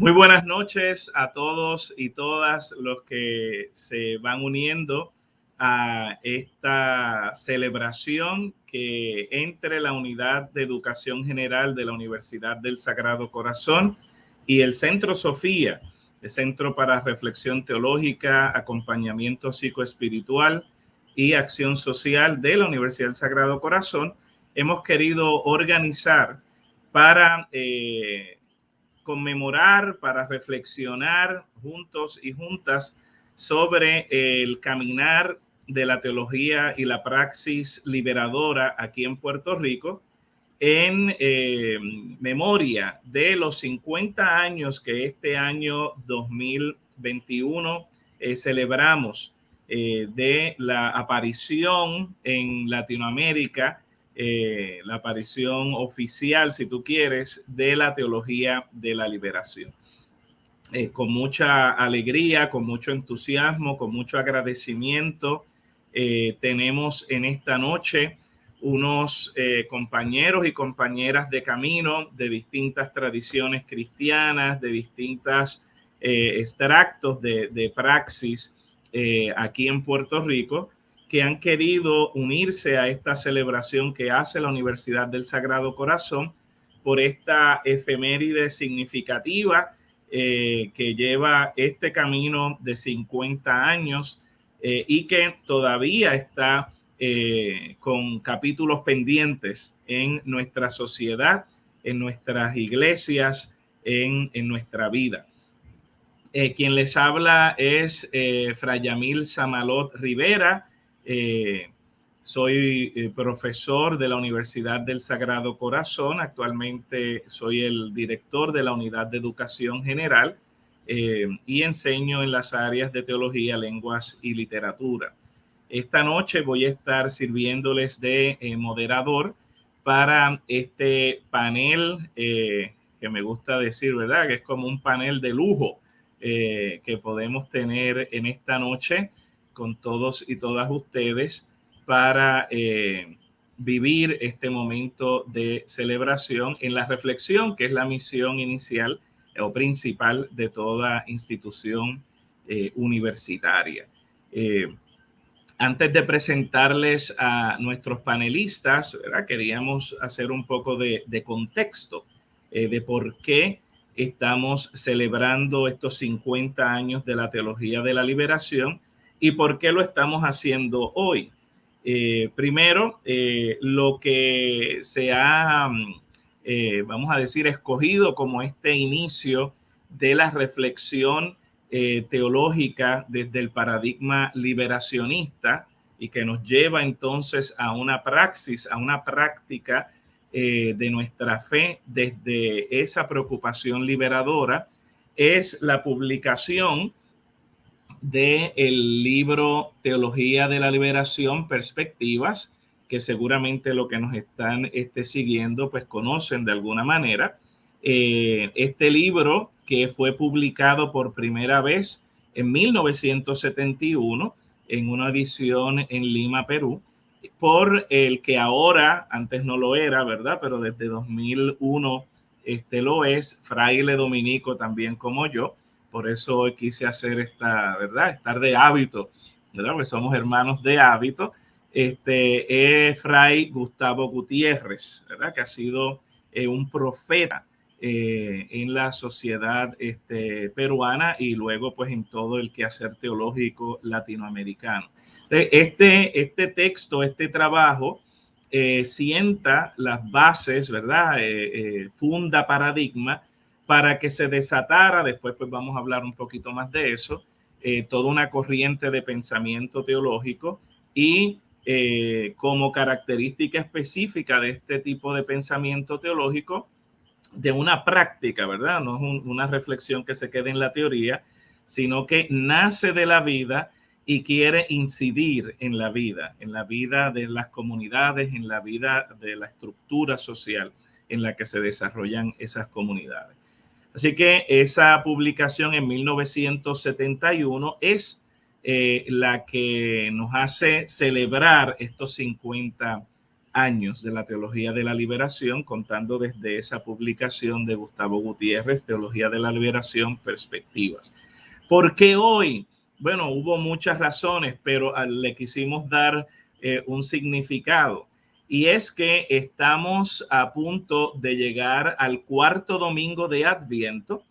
Muy buenas noches a todos y todas los que se van uniendo a esta celebración que entre la Unidad de Educación General de la Universidad del Sagrado Corazón y el Centro Sofía, el Centro para Reflexión Teológica, Acompañamiento Psicoespiritual y Acción Social de la Universidad del Sagrado Corazón, hemos querido organizar para conmemorar, para reflexionar juntos y juntas sobre el caminar de la teología y la praxis liberadora aquí en Puerto Rico, en memoria de los 50 años que este año 2021 celebramos de la aparición en Latinoamérica, la aparición oficial, si tú quieres, de la teología de la liberación. Con mucha alegría, con mucho entusiasmo, con mucho agradecimiento, tenemos en esta noche unos compañeros y compañeras de camino de distintas tradiciones cristianas, de distintos extractos de praxis aquí en Puerto Rico, que han querido unirse a esta celebración que hace la Universidad del Sagrado Corazón por esta efeméride significativa que lleva este camino de 50 años y que todavía está con capítulos pendientes en nuestra sociedad, en nuestras iglesias, en nuestra vida. Quien les habla es Fray Yamil Samalot Rivera. Soy profesor de la Universidad del Sagrado Corazón. Actualmente soy el director de la Unidad de Educación General y enseño en las áreas de teología, lenguas y literatura. Esta noche voy a estar sirviéndoles de moderador para este panel que me gusta decir, ¿verdad? Que es como un panel de lujo que podemos tener en esta noche con todos y todas ustedes para vivir este momento de celebración en la reflexión, que es la misión inicial o principal de toda institución universitaria. Antes de presentarles a nuestros panelistas, ¿verdad? Queríamos hacer un poco de contexto de por qué estamos celebrando estos 50 años de la teología de la liberación y por qué lo estamos haciendo hoy. Primero, lo que se ha, vamos a decir, escogido como este inicio de la reflexión teológica desde el paradigma liberacionista y que nos lleva entonces a una praxis, a una práctica de nuestra fe desde esa preocupación liberadora, es la publicación del libro Teología de la Liberación, Perspectivas, que seguramente lo que nos están siguiendo pues conocen de alguna manera. Este libro, que fue publicado por primera vez en 1971 en una edición en Lima, Perú, por el que ahora, antes no lo era, ¿verdad? Pero desde 2001 lo es, fraile dominico también como yo. Por eso hoy quise hacer esta, ¿verdad? Estar de hábito, ¿verdad? Porque somos hermanos de hábito. Es Fray Gustavo Gutiérrez, ¿verdad? Que ha sido un profeta en la sociedad peruana y luego pues en todo el quehacer teológico latinoamericano. Este texto, este trabajo sienta las bases, ¿verdad? Funda paradigma para que se desatara, después pues vamos a hablar un poquito más de eso, toda una corriente de pensamiento teológico y como característica específica de este tipo de pensamiento teológico, de una práctica, ¿verdad? No es una reflexión que se quede en la teoría, sino que nace de la vida y quiere incidir en la vida de las comunidades, en la vida de la estructura social en la que se desarrollan esas comunidades. Así que esa publicación en 1971 es la que nos hace celebrar estos 50 años de la teología de la liberación, contando desde esa publicación de Gustavo Gutiérrez, Teología de la Liberación, Perspectivas. ¿Por qué hoy? Bueno, hubo muchas razones, pero le quisimos dar un significado. Y es que estamos a punto de llegar al cuarto domingo de Adviento.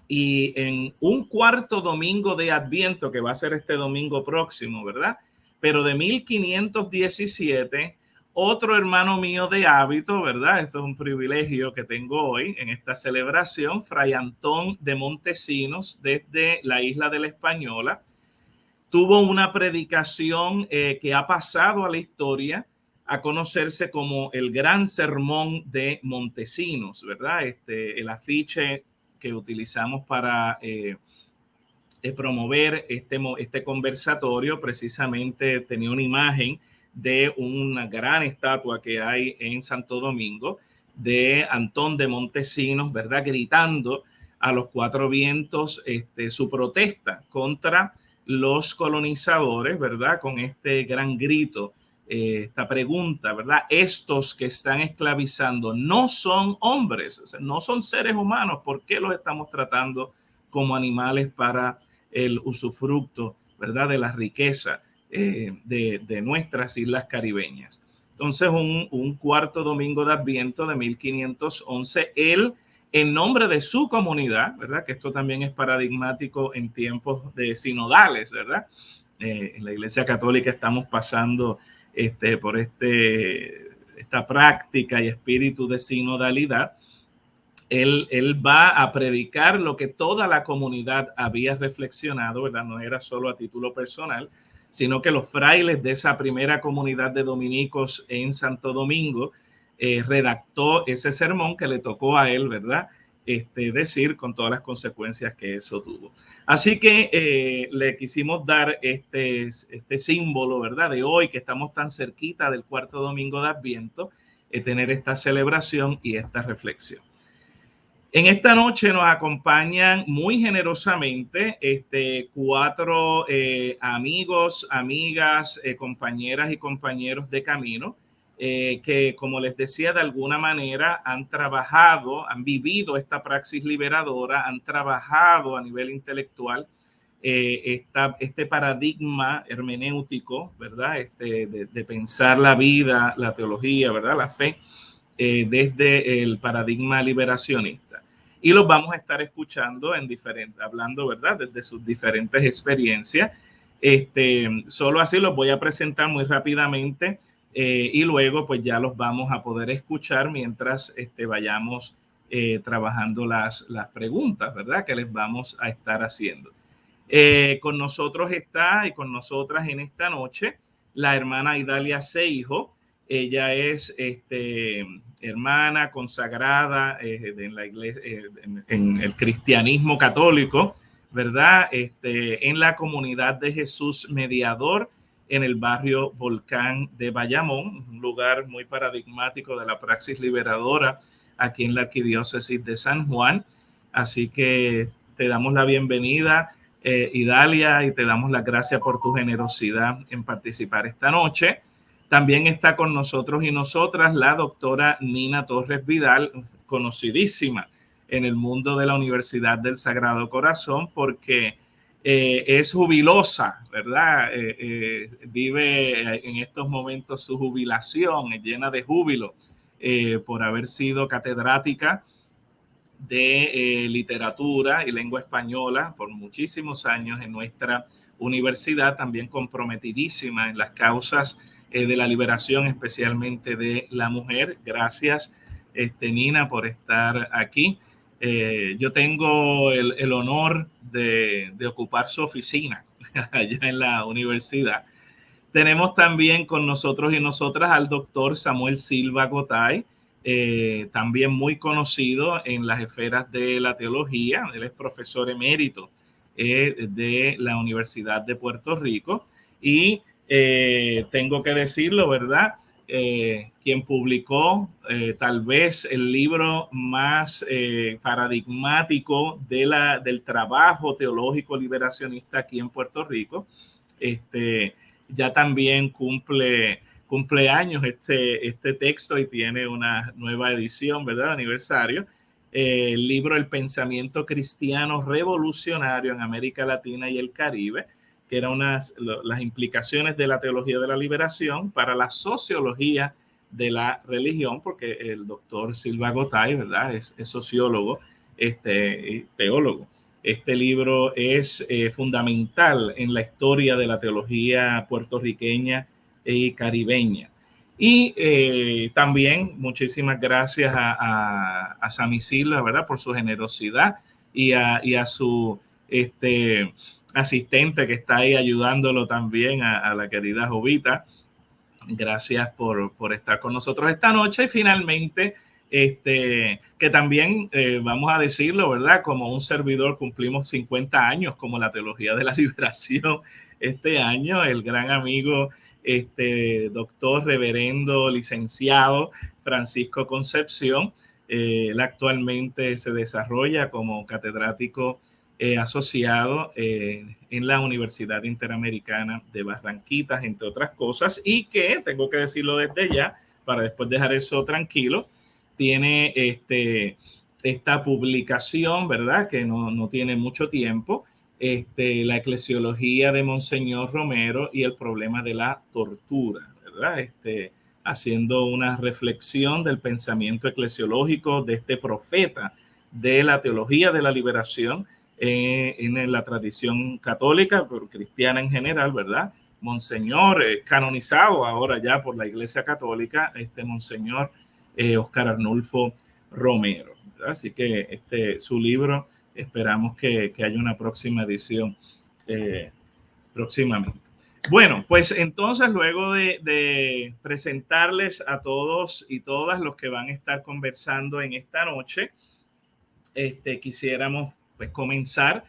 Y en un cuarto domingo de Adviento, que va a ser este domingo próximo, ¿verdad? Pero de 1517, otro hermano mío de hábito, ¿verdad? Esto es un privilegio que tengo hoy en esta celebración, Fray Antón de Montesinos, desde la isla de la Española, tuvo una predicación que ha pasado a la historia a conocerse como el Gran Sermón de Montesinos, ¿verdad? El afiche que utilizamos para promover este conversatorio precisamente tenía una imagen de una gran estatua que hay en Santo Domingo de Antón de Montesinos, ¿verdad? Gritando a los cuatro vientos su protesta contra los colonizadores, ¿verdad? Con este gran grito, esta pregunta, ¿verdad? Estos que están esclavizando no son hombres, o sea, no son seres humanos, ¿por qué los estamos tratando como animales para el usufructo, ¿verdad? De la riqueza de nuestras islas caribeñas? Entonces, un cuarto domingo de Adviento de 1511, él, en nombre de su comunidad, ¿verdad? Que esto también es paradigmático en tiempos de sinodales, ¿verdad? En la Iglesia Católica estamos pasando por esta práctica y espíritu de sinodalidad. Él va a predicar lo que toda la comunidad había reflexionado, ¿verdad? No era solo a título personal, sino que los frailes de esa primera comunidad de dominicos en Santo Domingo redactó ese sermón que le tocó a él, ¿verdad? Decir con todas las consecuencias que eso tuvo. Así que le quisimos dar este símbolo, ¿verdad? De hoy que estamos tan cerquita del cuarto domingo de Adviento, tener esta celebración y esta reflexión. En esta noche nos acompañan muy generosamente cuatro amigos, amigas, compañeras y compañeros de camino que, como les decía, de alguna manera han trabajado, han vivido esta praxis liberadora, han trabajado a nivel intelectual este paradigma hermenéutico, ¿verdad? De pensar la vida, la teología, ¿verdad? La fe, desde el paradigma liberacionista. Y los vamos a estar escuchando hablando, ¿verdad? Desde sus diferentes experiencias. Solo así los voy a presentar muy rápidamente y luego pues ya los vamos a poder escuchar mientras vayamos trabajando las preguntas, ¿verdad? Que les vamos a estar haciendo. Con nosotros está y con nosotras en esta noche la hermana Idalia Seijo. Ella es hermana consagrada en la iglesia, en el cristianismo católico, ¿verdad? En la comunidad de Jesús Mediador en el barrio Volcán de Bayamón, un lugar muy paradigmático de la praxis liberadora aquí en la arquidiócesis de San Juan. Así que te damos la bienvenida, Idalia, y te damos las gracias por tu generosidad en participar esta noche. También está con nosotros y nosotras la doctora Nina Torres Vidal, conocidísima en el mundo de la Universidad del Sagrado Corazón porque es jubilosa, ¿verdad? Vive en estos momentos su jubilación, llena de júbilo por haber sido catedrática de literatura y lengua española por muchísimos años en nuestra universidad, también comprometidísima en las causas de la liberación, especialmente de la mujer. Gracias, Nina, por estar aquí. Yo tengo el honor de ocupar su oficina allá en la universidad. Tenemos también con nosotros y nosotras al doctor Samuel Silva Gotay, también muy conocido en las esferas de la teología. Él es profesor emérito de la Universidad de Puerto Rico y tengo que decirlo, ¿verdad? Quien publicó tal vez el libro más paradigmático del trabajo teológico liberacionista aquí en Puerto Rico. Ya también cumple cumpleaños este texto y tiene una nueva edición, ¿verdad? Aniversario. El libro El pensamiento cristiano revolucionario en América Latina y el Caribe, que eran las implicaciones de la teología de la liberación para la sociología de la religión, porque el doctor Silva Gotay, ¿verdad? Es sociólogo, teólogo. Este libro es fundamental en la historia de la teología puertorriqueña y caribeña. Y también muchísimas gracias a Sammy Silva, ¿verdad? Por su generosidad y a su asistente que está ahí ayudándolo también, a la querida Jovita. Gracias por estar con nosotros esta noche. Y finalmente, que también vamos a decirlo, ¿verdad? Como un servidor cumplimos 50 años como la teología de la liberación este año. El gran amigo, doctor, reverendo, licenciado Francisco Concepción. Él actualmente se desarrolla como catedrático asociado en la Universidad Interamericana de Barranquitas, entre otras cosas, y que, tengo que decirlo desde ya, para después dejar eso tranquilo, tiene esta publicación, ¿verdad? Que no tiene mucho tiempo, la eclesiología de Monseñor Romero y el problema de la tortura, ¿verdad? Haciendo una reflexión del pensamiento eclesiológico de este profeta de la teología de la liberación en la tradición católica, pero cristiana en general, ¿verdad? Monseñor, canonizado ahora ya por la Iglesia Católica, Monseñor Oscar Arnulfo Romero, ¿verdad? Así que su libro, esperamos que haya una próxima edición próximamente. Bueno, pues entonces luego de presentarles a todos y todas los que van a estar conversando en esta noche, quisiéramos pues comenzar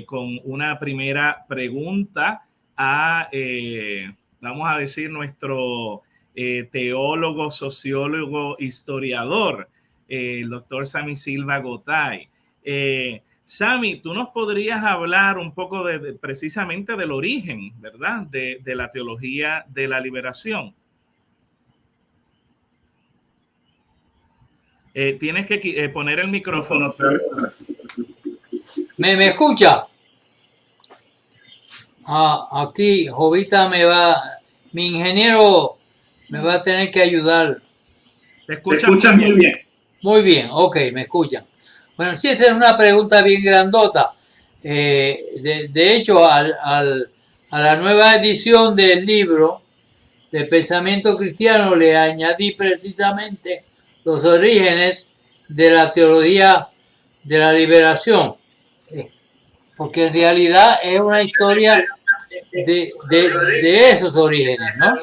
con una primera pregunta vamos a decir, nuestro teólogo, sociólogo, historiador, el doctor Sammy Silva Gotay. Sammy, tú nos podrías hablar un poco precisamente del origen, ¿verdad? De la teología de la liberación. Tienes que poner el micrófono. ¿Me escucha? Aquí Jovita mi ingeniero me va a tener que ayudar. Te escuchan muy bien. Muy bien, ok, me escuchan. Bueno, sí, esta es una pregunta bien grandota. De hecho, a la nueva edición del libro de Pensamiento Cristiano le añadí precisamente los orígenes de la teología de la liberación, porque en realidad es una historia de esos orígenes, ¿no?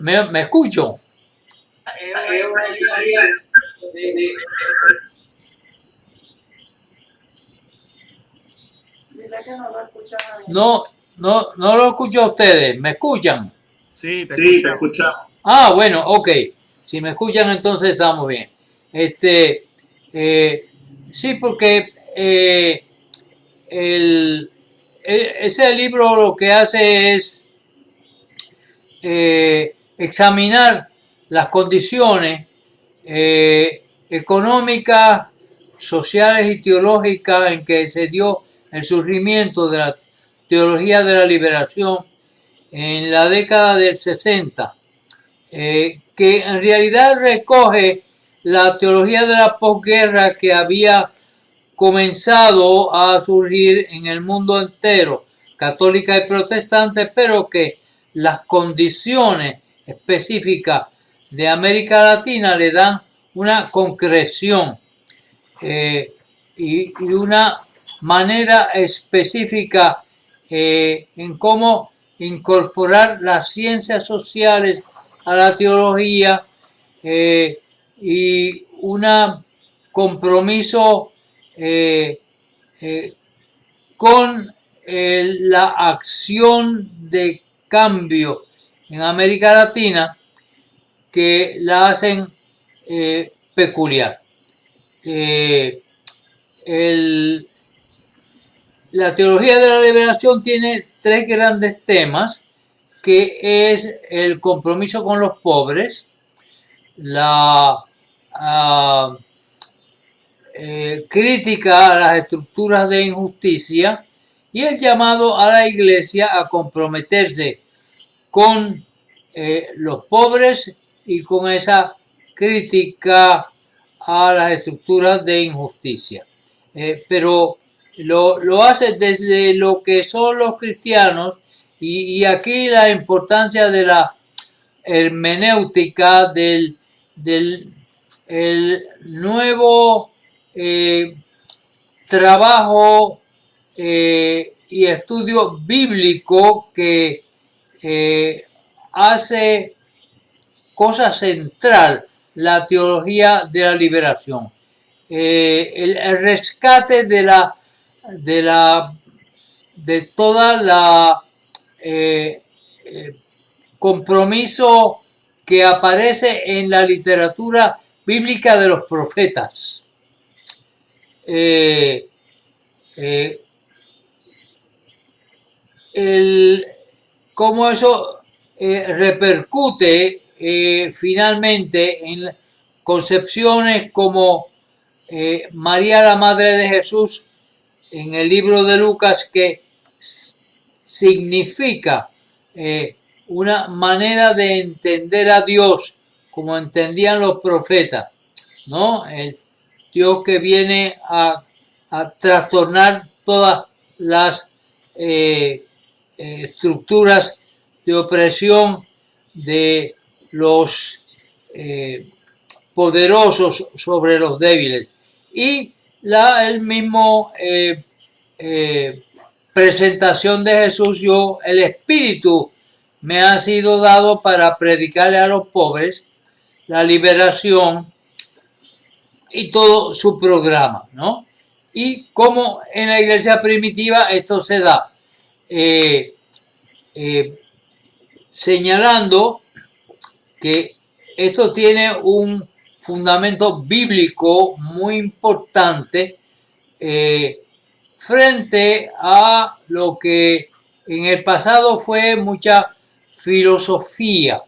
¿Me escucho? No lo escucho a ustedes. ¿Me escuchan? Sí, te escuchamos. Bueno, ok. Si me escuchan, entonces estamos bien. Sí, porque ese libro lo que hace es examinar las condiciones económicas, sociales y teológicas en que se dio el surgimiento de la teología de la liberación en la década del 60, que en realidad recoge la teología de la posguerra que había comenzado a surgir en el mundo entero, católica y protestante, pero que las condiciones específicas de América Latina le dan una concreción y una manera específica en cómo incorporar las ciencias sociales a la teología y un compromiso con la acción de cambio en América Latina que la hacen peculiar. La teología de la liberación tiene tres grandes temas que es el compromiso con los pobres, la crítica a las estructuras de injusticia y el llamado a la Iglesia a comprometerse con los pobres y con esa crítica a las estructuras de injusticia. Pero lo hace desde lo que son los cristianos y aquí la importancia de la hermenéutica del nuevo trabajo y estudio bíblico que hace cosa central la teología de la liberación. El rescate de toda la compromiso que aparece en la literatura bíblica de los profetas. Cómo eso repercute finalmente en concepciones como María, la Madre de Jesús, en el libro de Lucas, que significa una manera de entender a Dios como entendían los profetas, ¿no? El Dios que viene a trastornar todas las estructuras de opresión de los poderosos sobre los débiles. Y el mismo presentación de Jesús, el Espíritu me ha sido dado para predicarle a los pobres la liberación y todo su programa, ¿no? Y como en la iglesia primitiva esto se da, señalando que esto tiene un fundamento bíblico muy importante frente a lo que en el pasado fue mucha filosofía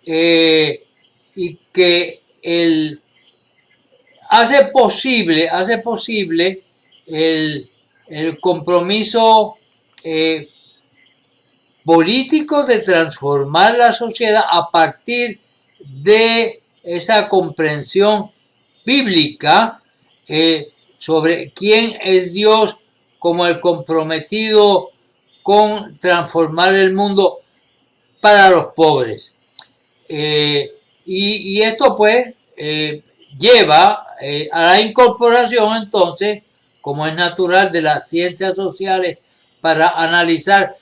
y que hace posible el compromiso político de transformar la sociedad a partir de esa comprensión bíblica sobre quién es Dios como el comprometido con transformar el mundo para los pobres. Y esto pues lleva a la incorporación entonces, como es natural, de las ciencias sociales para analizar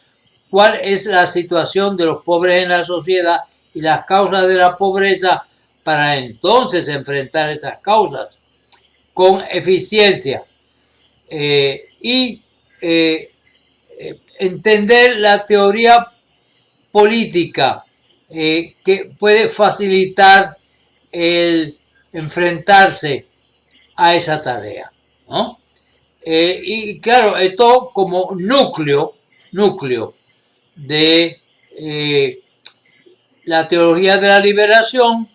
cuál es la situación de los pobres en la sociedad y las causas de la pobreza para entonces enfrentar esas causas con eficiencia y entender la teoría política que puede facilitar el enfrentarse a esa tarea, ¿no? Y claro, esto como núcleo de la teología de la liberación,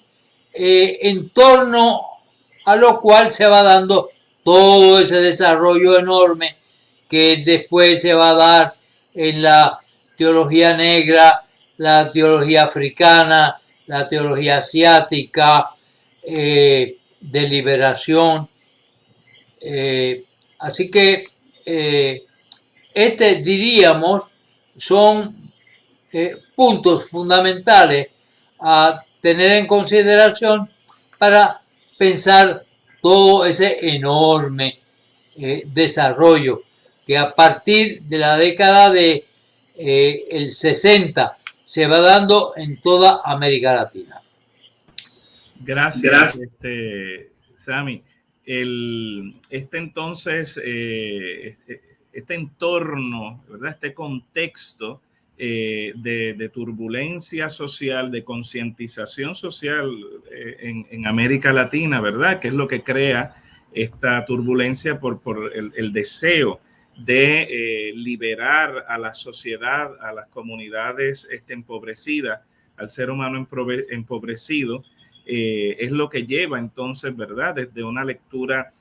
en torno a lo cual se va dando todo ese desarrollo enorme que después se va a dar en la teología negra, la teología africana, la teología asiática, de liberación. Así que diríamos, son puntos fundamentales a tener en consideración para pensar todo ese enorme desarrollo que a partir de la década de el 60 se va dando en toda América Latina. Gracias. Sammy. Entonces, este entorno, ¿verdad? Este contexto de turbulencia social, de concientización social en América Latina, ¿verdad? Que es lo que crea esta turbulencia por el deseo de liberar a la sociedad, a las comunidades empobrecidas, al ser humano empobrecido, es lo que lleva entonces, ¿verdad? Desde una lectura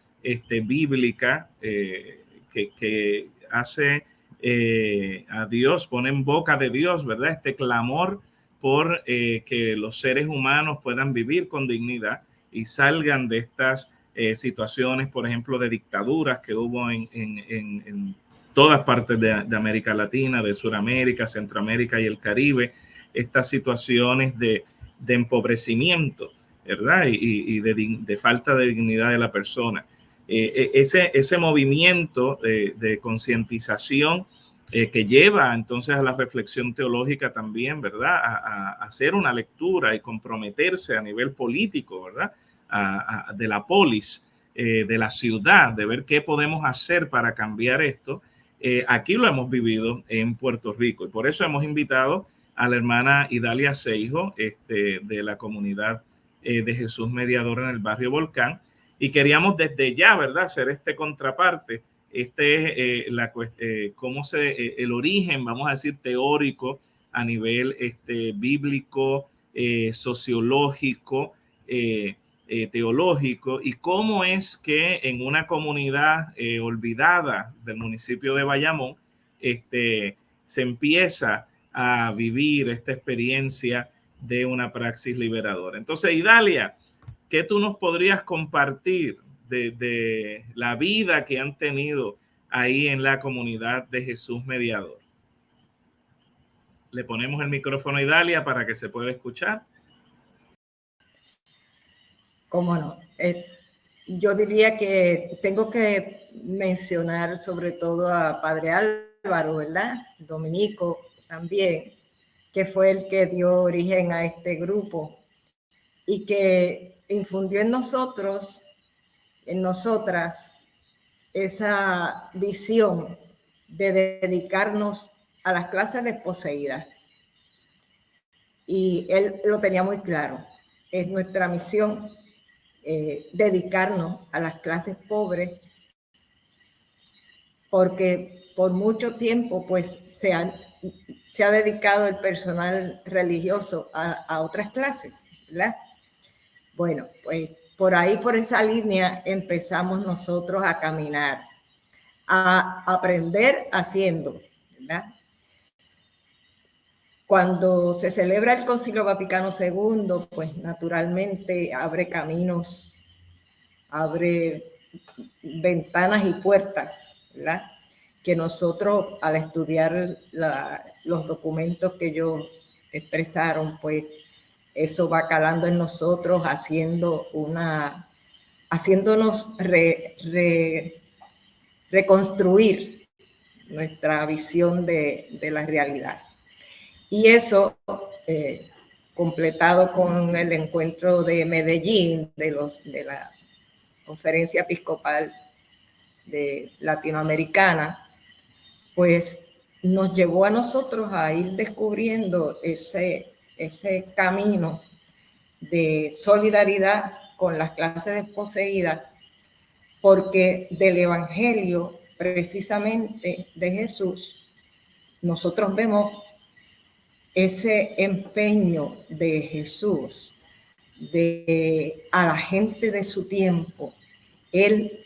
bíblica que hace a Dios, pone en boca de Dios, ¿verdad? Este clamor por que los seres humanos puedan vivir con dignidad y salgan de estas situaciones, por ejemplo, de dictaduras que hubo en todas partes de América Latina, de Sudamérica, Centroamérica y el Caribe, estas situaciones de empobrecimiento, ¿verdad? Y de falta de dignidad de la persona. Ese movimiento de concientización que lleva entonces a la reflexión teológica también, ¿verdad? A hacer una lectura y comprometerse a nivel político, ¿verdad? De la polis, de la ciudad, de ver qué podemos hacer para cambiar esto. Aquí lo hemos vivido en Puerto Rico y por eso hemos invitado a la hermana Idalia Seijo de la comunidad de Jesús Mediador en el barrio Volcán, y queríamos desde ya, ¿verdad?, hacer contraparte, cómo el origen, vamos a decir, teórico a nivel bíblico, sociológico, teológico, y cómo es que en una comunidad olvidada del municipio de Bayamón se empieza a vivir esta experiencia de una praxis liberadora. Entonces, Idalia, ¿qué tú nos podrías compartir de la vida que han tenido ahí en la comunidad de Jesús Mediador? Le ponemos el micrófono a Idalia para que se pueda escuchar. ¿Cómo no? Yo diría que tengo que mencionar sobre todo a Padre Álvaro, ¿verdad? Dominico también, que fue el que dio origen a este grupo y que infundió en nosotros, en nosotras, esa visión de dedicarnos a las clases desposeídas. Y él lo tenía muy claro. Es nuestra misión dedicarnos a las clases pobres, porque por mucho tiempo pues se ha dedicado el personal religioso a otras clases, ¿verdad? Bueno, pues por ahí, por esa línea, empezamos nosotros a caminar, a aprender haciendo, ¿verdad? Cuando se celebra el Concilio Vaticano II, pues naturalmente abre caminos, abre ventanas y puertas, ¿verdad? Que nosotros al estudiar los documentos que ellos expresaron, pues eso va calando en nosotros, haciéndonos reconstruir nuestra visión de la realidad. Y eso, completado con el encuentro de Medellín, de la Conferencia Episcopal Latinoamericana, pues nos llevó a nosotros a ir descubriendo ese camino de solidaridad con las clases desposeídas, porque del Evangelio, precisamente de Jesús, nosotros vemos ese empeño de Jesús a la gente de su tiempo, él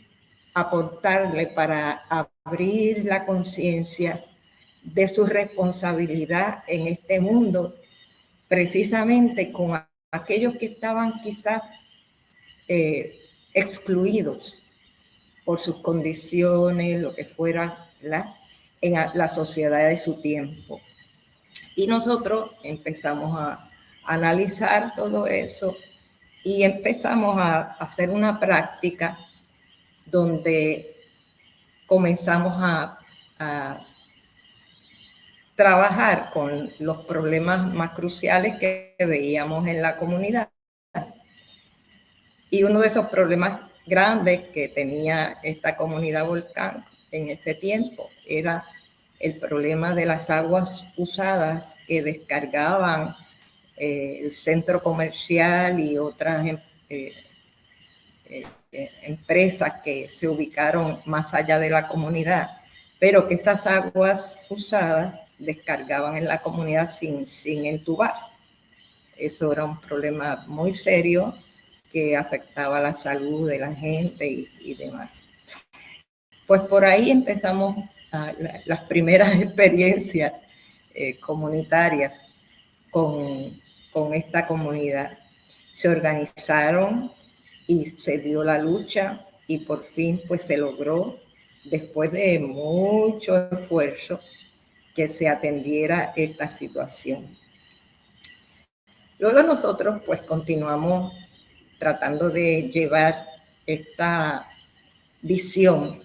aportarle para abrir la conciencia de su responsabilidad en este mundo, precisamente con aquellos que estaban quizás excluidos por sus condiciones, lo que fuera, ¿verdad?, en la sociedad de su tiempo. Y nosotros empezamos a analizar todo eso y empezamos a hacer una práctica donde comenzamos a trabajar con los problemas más cruciales que veíamos en la comunidad. Y uno de esos problemas grandes que tenía esta comunidad Volcán en ese tiempo era el problema de las aguas usadas que descargaban el centro comercial y otras empresas que se ubicaron más allá de la comunidad, pero que esas aguas usadas descargaban en la comunidad sin entubar. Eso era un problema muy serio que afectaba la salud de la gente y demás. Pues por ahí empezamos las primeras experiencias comunitarias con esta comunidad. Se organizaron y se dio la lucha y por fin pues se logró, después de mucho esfuerzo, que se atendiera esta situación. Luego nosotros pues continuamos tratando de llevar esta visión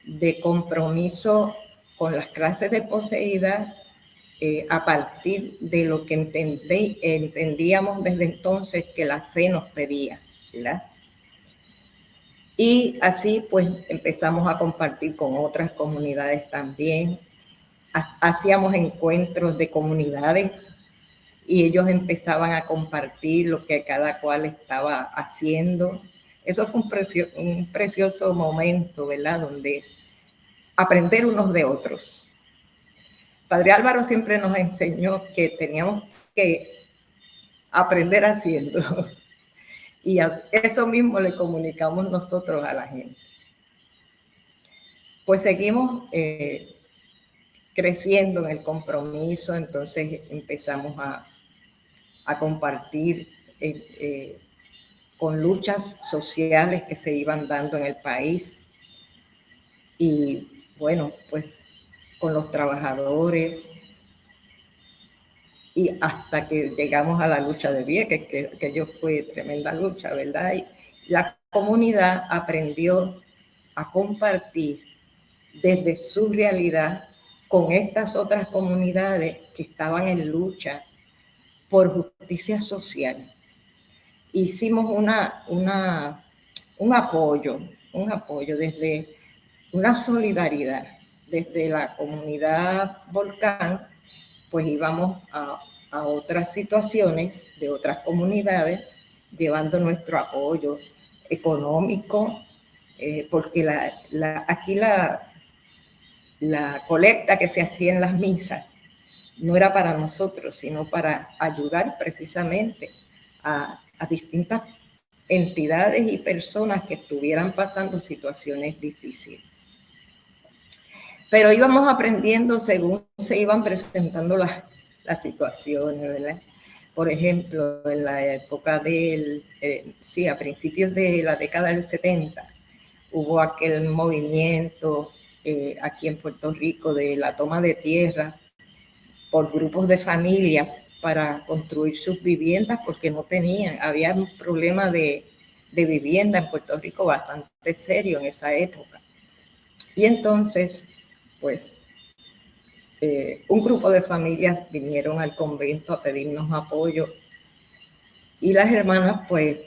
de compromiso con las clases desposeídas a partir de lo que entendíamos desde entonces que la fe nos pedía, ¿verdad? Y así pues empezamos a compartir con otras comunidades también. Hacíamos encuentros de comunidades y ellos empezaban a compartir lo que cada cual estaba haciendo. Eso fue un precioso momento, ¿verdad? Donde aprender unos de otros. Padre Álvaro siempre nos enseñó que teníamos que aprender haciendo. Y eso mismo le comunicamos nosotros a la gente. Pues seguimos creciendo en el compromiso, entonces empezamos a compartir con luchas sociales que se iban dando en el país. Y bueno, pues con los trabajadores, y hasta que llegamos a la lucha de Vieques, que aquello fue tremenda lucha, ¿verdad? Y la comunidad aprendió a compartir desde su realidad con estas otras comunidades que estaban en lucha por justicia social. Hicimos un apoyo desde una solidaridad, desde la comunidad Volcán, pues íbamos a otras situaciones de otras comunidades, llevando nuestro apoyo económico, porque aquí la colecta que se hacía en las misas no era para nosotros, sino para ayudar precisamente a distintas entidades y personas que estuvieran pasando situaciones difíciles. Pero íbamos aprendiendo según se iban presentando las situaciones, ¿verdad? Por ejemplo, en la época a principios de la década del 70, hubo aquel movimiento aquí en Puerto Rico de la toma de tierra por grupos de familias para construir sus viviendas porque no tenían, había un problema de vivienda en Puerto Rico bastante serio en esa época. Y entonces, pues, un grupo de familias vinieron al convento a pedirnos apoyo y las hermanas, pues,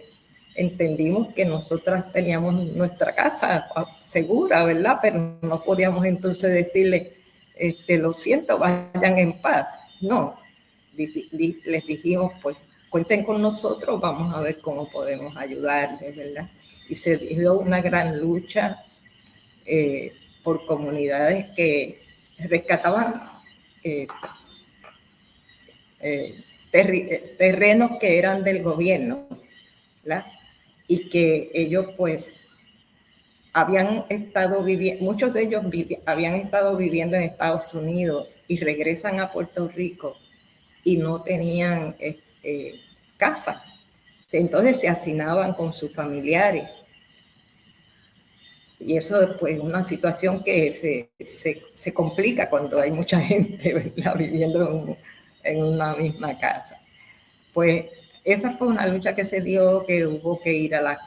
entendimos que nosotras teníamos nuestra casa segura, ¿verdad? Pero no podíamos entonces decirle, lo siento, vayan en paz. No, les dijimos, pues, cuenten con nosotros, vamos a ver cómo podemos ayudarles, ¿verdad? Y se dio una gran lucha por comunidades que rescataban terrenos que eran del gobierno, ¿verdad? Y que ellos pues habían estado viviendo, muchos de ellos habían estado viviendo en Estados Unidos y regresan a Puerto Rico y no tenían casa. Entonces se hacinaban con sus familiares. Y eso es pues una situación que se complica cuando hay mucha gente, ¿verdad?, viviendo en una misma casa. Pues esa fue una lucha que se dio, que hubo que ir a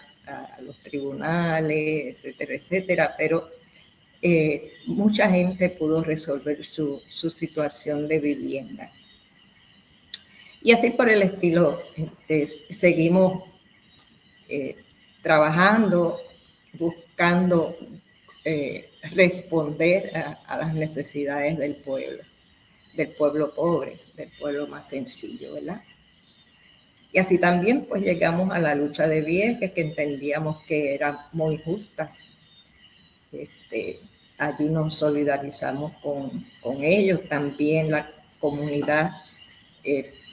los tribunales, etcétera, etcétera, pero mucha gente pudo resolver su situación de vivienda. Y así por el estilo, seguimos trabajando, buscando responder a las necesidades del pueblo pobre, del pueblo más sencillo, ¿verdad? Y así también pues llegamos a la lucha de Vieques, que entendíamos que era muy justa. allí nos solidarizamos con ellos. También la comunidad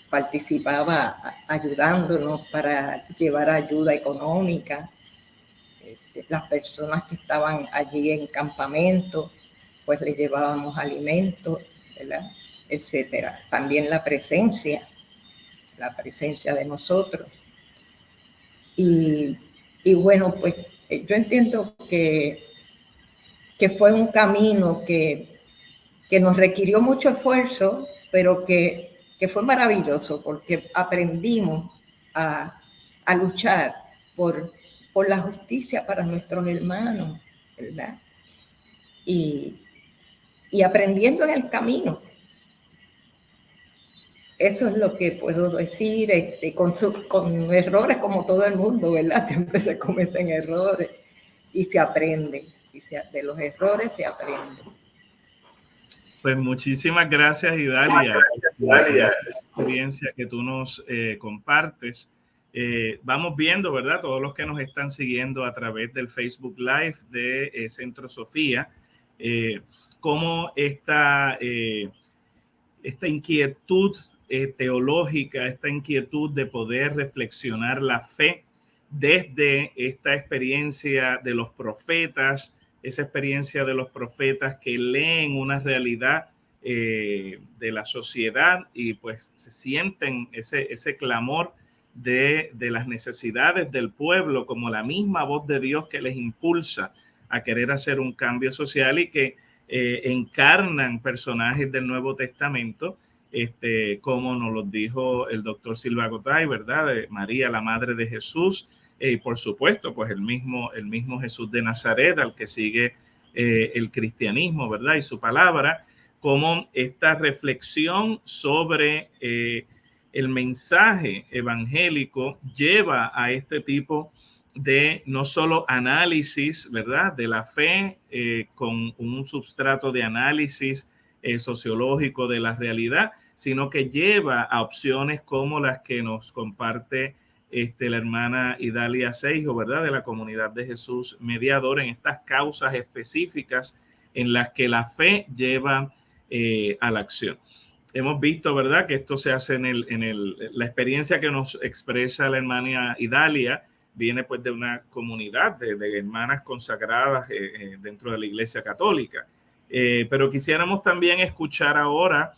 participaba ayudándonos para llevar ayuda económica. Las personas que estaban allí en campamento, pues le llevábamos alimentos, ¿verdad? Etcétera. También la presencia de nosotros. Y bueno, pues yo entiendo que fue un camino que nos requirió mucho esfuerzo, pero que fue maravilloso porque aprendimos a luchar por la justicia para nuestros hermanos, ¿verdad? Y aprendiendo en el camino. Eso es lo que puedo decir, con errores como todo el mundo, ¿verdad? Siempre se cometen errores y se aprende. De los errores se aprende. Pues muchísimas gracias, Idalia, por la experiencia que tú nos compartes. Vamos viendo, ¿verdad? Todos los que nos están siguiendo a través del Facebook Live de Centro Sofía, cómo esta inquietud teológica, esta inquietud de poder reflexionar la fe desde esta experiencia de los profetas, esa experiencia de los profetas que leen una realidad de la sociedad y pues se sienten ese clamor de las necesidades del pueblo como la misma voz de Dios que les impulsa a querer hacer un cambio social y que encarnan personajes del Nuevo Testamento, como nos lo dijo el doctor Silva Gotay, ¿verdad? De María, la madre de Jesús, y por supuesto, pues el mismo Jesús de Nazaret, al que sigue el cristianismo, ¿verdad? Y su palabra, como esta reflexión sobre el mensaje evangélico lleva a este tipo de no solo análisis, ¿verdad? De la fe con un substrato de análisis sociológico de la realidad, sino que lleva a opciones como las que nos comparte la hermana Idalia Seijo, ¿verdad? De la Comunidad de Jesús Mediador, en estas causas específicas en las que la fe lleva a la acción. Hemos visto, ¿verdad? Que esto se hace la experiencia que nos expresa la hermana Idalia, viene pues de una comunidad de hermanas consagradas dentro de la Iglesia Católica. Pero quisiéramos también escuchar ahora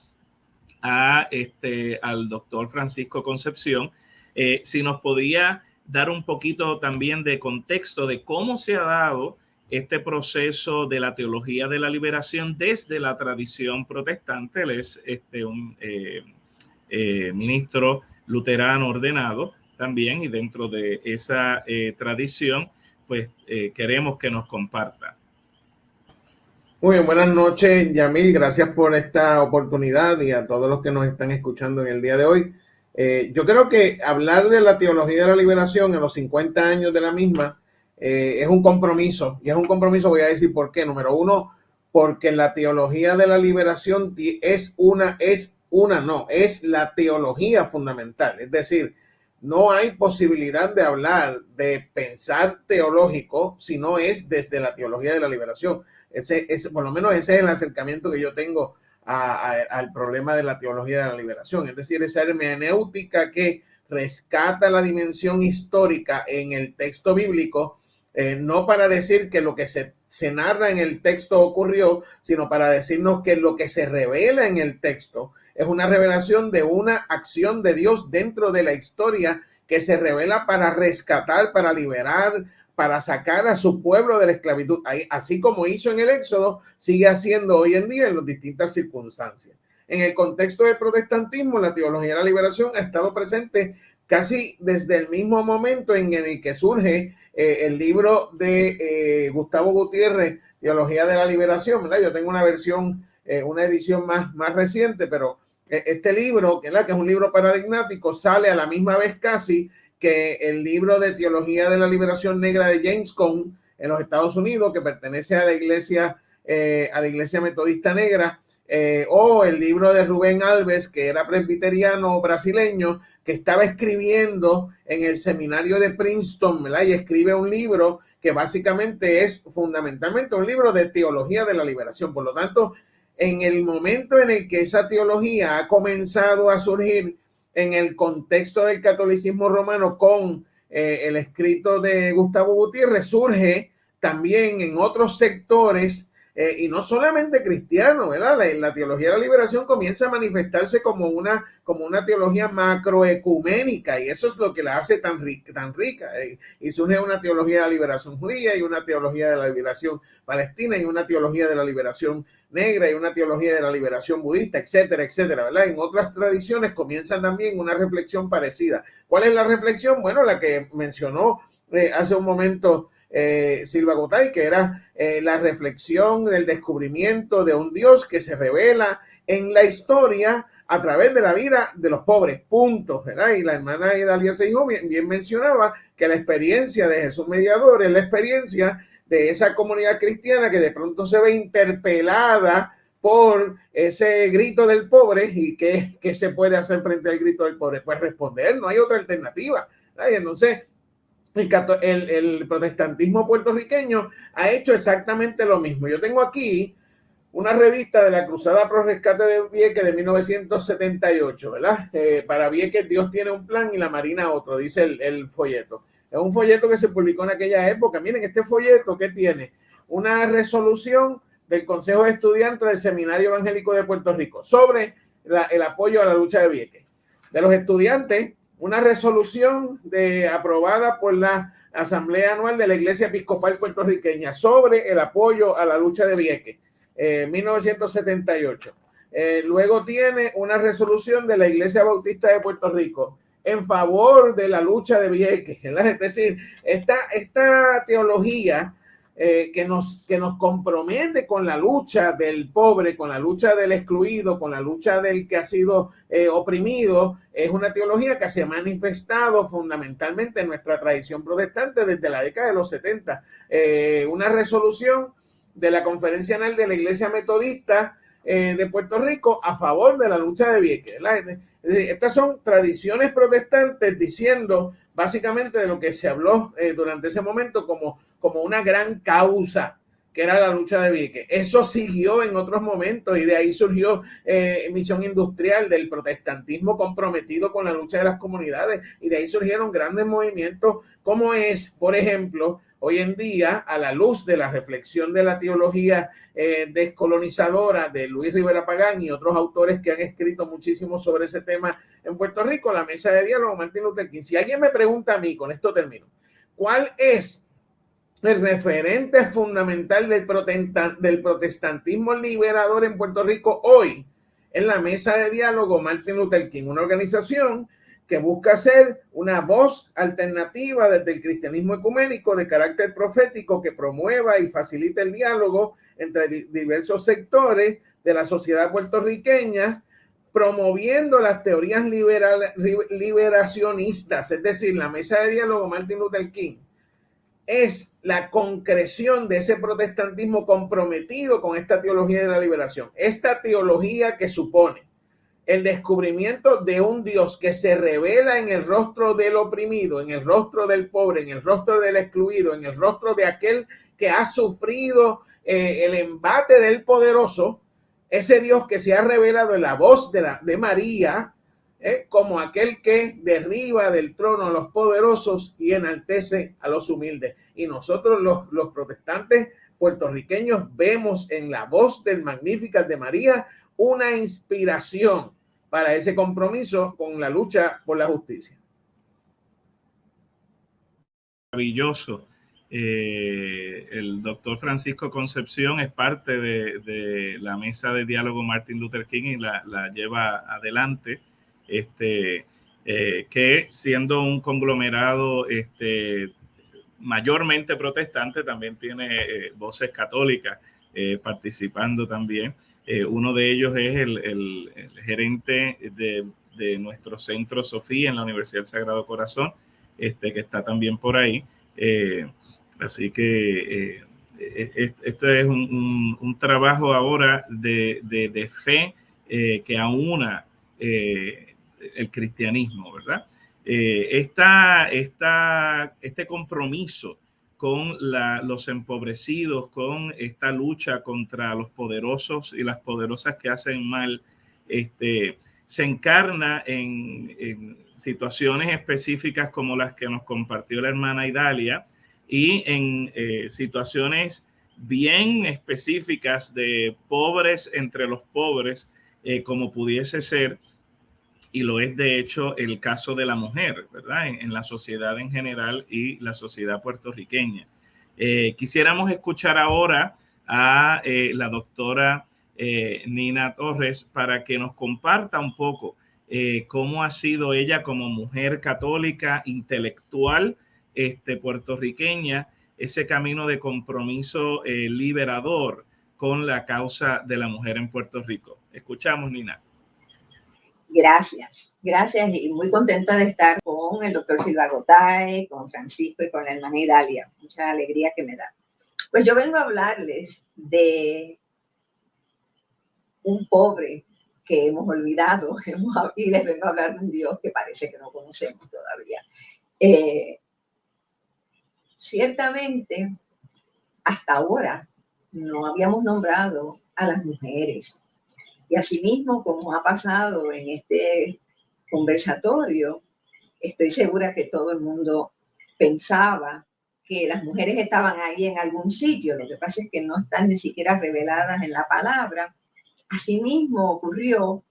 al doctor Francisco Concepción, si nos podía dar un poquito también de contexto de cómo se ha dado este proceso de la teología de la liberación desde la tradición protestante. Él es un ministro luterano ordenado también, y dentro de esa tradición, pues queremos que nos comparta. Muy bien, buenas noches, Yamil. Gracias por esta oportunidad y a todos los que nos están escuchando en el día de hoy. Yo creo que hablar de la teología de la liberación en los 50 años de la misma es un compromiso. Y es un compromiso, voy a decir por qué. Número uno, porque la teología de la liberación es la teología fundamental. Es decir, no hay posibilidad de hablar de pensar teológico si no es desde la teología de la liberación. Por lo menos ese es el acercamiento que yo tengo al problema de la teología de la liberación. Es decir, esa hermenéutica que rescata la dimensión histórica en el texto bíblico, no para decir que lo que se narra en el texto ocurrió, sino para decirnos que lo que se revela en el texto es una revelación de una acción de Dios dentro de la historia que se revela para rescatar, para liberar, para sacar a su pueblo de la esclavitud. Así como hizo en el Éxodo, sigue haciendo hoy en día en las distintas circunstancias. En el contexto del protestantismo, la teología de la liberación ha estado presente casi desde el mismo momento en el que surge el libro de Gustavo Gutiérrez, Teología de la Liberación, ¿verdad? Yo tengo una versión, una edición más reciente, pero este libro, que es un libro paradigmático, sale a la misma vez casi que el libro de Teología de la Liberación Negra de James Cone en los Estados Unidos, que pertenece a la Iglesia Metodista Negra, o el libro de Rubén Alves, que era presbiteriano brasileño, que estaba escribiendo en el seminario de Princeton, ¿verdad? Y escribe un libro que básicamente es fundamentalmente un libro de teología de la liberación. Por lo tanto, en el momento en el que esa teología ha comenzado a surgir en el contexto del catolicismo romano con el escrito de Gustavo Gutiérrez, surge también en otros sectores y no solamente cristianos, ¿verdad? La teología de la liberación comienza a manifestarse como una teología macroecuménica, y eso es lo que la hace tan rica. Y surge una teología de la liberación judía y una teología de la liberación palestina y una teología de la liberación negra y una teología de la liberación budista, etcétera, etcétera, ¿verdad? En otras tradiciones comienza también una reflexión parecida. ¿Cuál es la reflexión? Bueno, la que mencionó hace un momento Silva Gotay, que era la reflexión del descubrimiento de un Dios que se revela en la historia a través de la vida de los pobres, punto, ¿verdad? Y la hermana Idalia Seijo bien mencionaba que la experiencia de Jesús Mediador es la experiencia de esa comunidad cristiana que de pronto se ve interpelada por ese grito del pobre. ¿Y qué se puede hacer frente al grito del pobre? Pues responder, no hay otra alternativa, ¿verdad? Y entonces el protestantismo puertorriqueño ha hecho exactamente lo mismo. Yo tengo aquí una revista de la Cruzada Pro Rescate de Vieques de 1978, ¿verdad? Para Vieques Dios tiene un plan y la Marina otro, dice el folleto. Es un folleto que se publicó en aquella época. Miren, este folleto que tiene una resolución del Consejo de Estudiantes del Seminario Evangélico de Puerto Rico sobre el apoyo a la lucha de Vieques. De los estudiantes, una resolución aprobada por la Asamblea Anual de la Iglesia Episcopal Puertorriqueña sobre el apoyo a la lucha de Vieques, 1978. Luego tiene una resolución de la Iglesia Bautista de Puerto Rico en favor de la lucha de Vieques, ¿verdad? Es decir, esta teología que nos compromete con la lucha del pobre, con la lucha del excluido, con la lucha del que ha sido oprimido, es una teología que se ha manifestado fundamentalmente en nuestra tradición protestante desde la década de los 70. Una resolución de la Conferencia Anual de la Iglesia Metodista de Puerto Rico a favor de la lucha de Vieques, ¿verdad? Estas son tradiciones protestantes diciendo básicamente de lo que se habló durante ese momento como una gran causa, que era la lucha de Vieques. Eso siguió en otros momentos y de ahí surgió Misión Industrial, del protestantismo comprometido con la lucha de las comunidades, y de ahí surgieron grandes movimientos como es, por ejemplo, hoy en día, a la luz de la reflexión de la teología descolonizadora de Luis Rivera Pagán y otros autores que han escrito muchísimo sobre ese tema en Puerto Rico, la mesa de diálogo Martin Luther King. Si alguien me pregunta a mí, con esto termino, ¿cuál es el referente fundamental del protestantismo liberador en Puerto Rico hoy? En la mesa de diálogo Martin Luther King, una organización que busca ser una voz alternativa desde el cristianismo ecuménico de carácter profético que promueva y facilite el diálogo entre diversos sectores de la sociedad puertorriqueña, promoviendo las teorías liberacionistas. Es decir, la mesa de diálogo Martin Luther King es la concreción de ese protestantismo comprometido con esta teología de la liberación. Esta teología que supone el descubrimiento de un Dios que se revela en el rostro del oprimido, en el rostro del pobre, en el rostro del excluido, en el rostro de aquel que ha sufrido el embate del poderoso, ese Dios que se ha revelado en la voz de María, como aquel que derriba del trono a los poderosos y enaltece a los humildes. Y nosotros los protestantes puertorriqueños vemos en la voz del Magnificat de María una inspiración para ese compromiso con la lucha por la justicia. Maravilloso. El doctor Francisco Concepción es parte de la mesa de diálogo Martin Luther King y la lleva adelante, que siendo un conglomerado mayormente protestante, también tiene voces católicas participando también. Uno de ellos es el gerente de nuestro centro Sofía en la Universidad del Sagrado Corazón, que está también por ahí. Así que esto es un trabajo ahora de fe que aúna el cristianismo, ¿verdad? Este compromiso con los empobrecidos, con esta lucha contra los poderosos y las poderosas que hacen mal, se encarna en situaciones específicas como las que nos compartió la hermana Idalia, y en situaciones bien específicas de pobres entre los pobres, como pudiese ser, y lo es de hecho el caso de la mujer, ¿verdad? En la sociedad en general y la sociedad puertorriqueña. Quisiéramos escuchar ahora a la doctora Nina Torres para que nos comparta un poco cómo ha sido ella como mujer católica intelectual puertorriqueña, ese camino de compromiso liberador con la causa de la mujer en Puerto Rico. Escuchamos, Nina. Gracias y muy contenta de estar con el doctor Silva Gotay, con Francisco y con la hermana Idalia. Mucha alegría que me da. Pues yo vengo a hablarles de un pobre que hemos olvidado y les vengo a hablar de un Dios que parece que no conocemos todavía. Ciertamente, hasta ahora no habíamos nombrado a las mujeres. Y asimismo, como ha pasado en este conversatorio, estoy segura que todo el mundo pensaba que las mujeres estaban ahí en algún sitio. Lo que pasa es que no están ni siquiera reveladas en la palabra. Asimismo ocurrió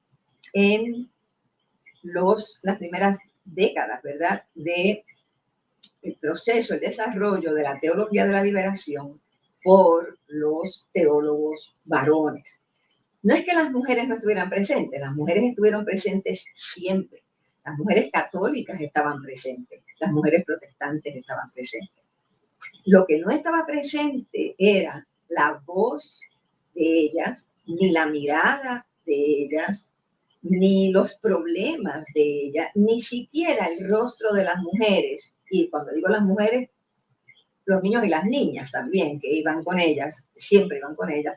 en las primeras décadas, ¿verdad?, de el proceso, el desarrollo de la teología de la liberación por los teólogos varones. No es que las mujeres no estuvieran presentes, las mujeres estuvieron presentes siempre. Las mujeres católicas estaban presentes, las mujeres protestantes estaban presentes. Lo que no estaba presente era la voz de ellas, ni la mirada de ellas, ni los problemas de ellas, ni siquiera el rostro de las mujeres. Y cuando digo las mujeres, los niños y las niñas también, que iban con ellas, siempre iban con ellas.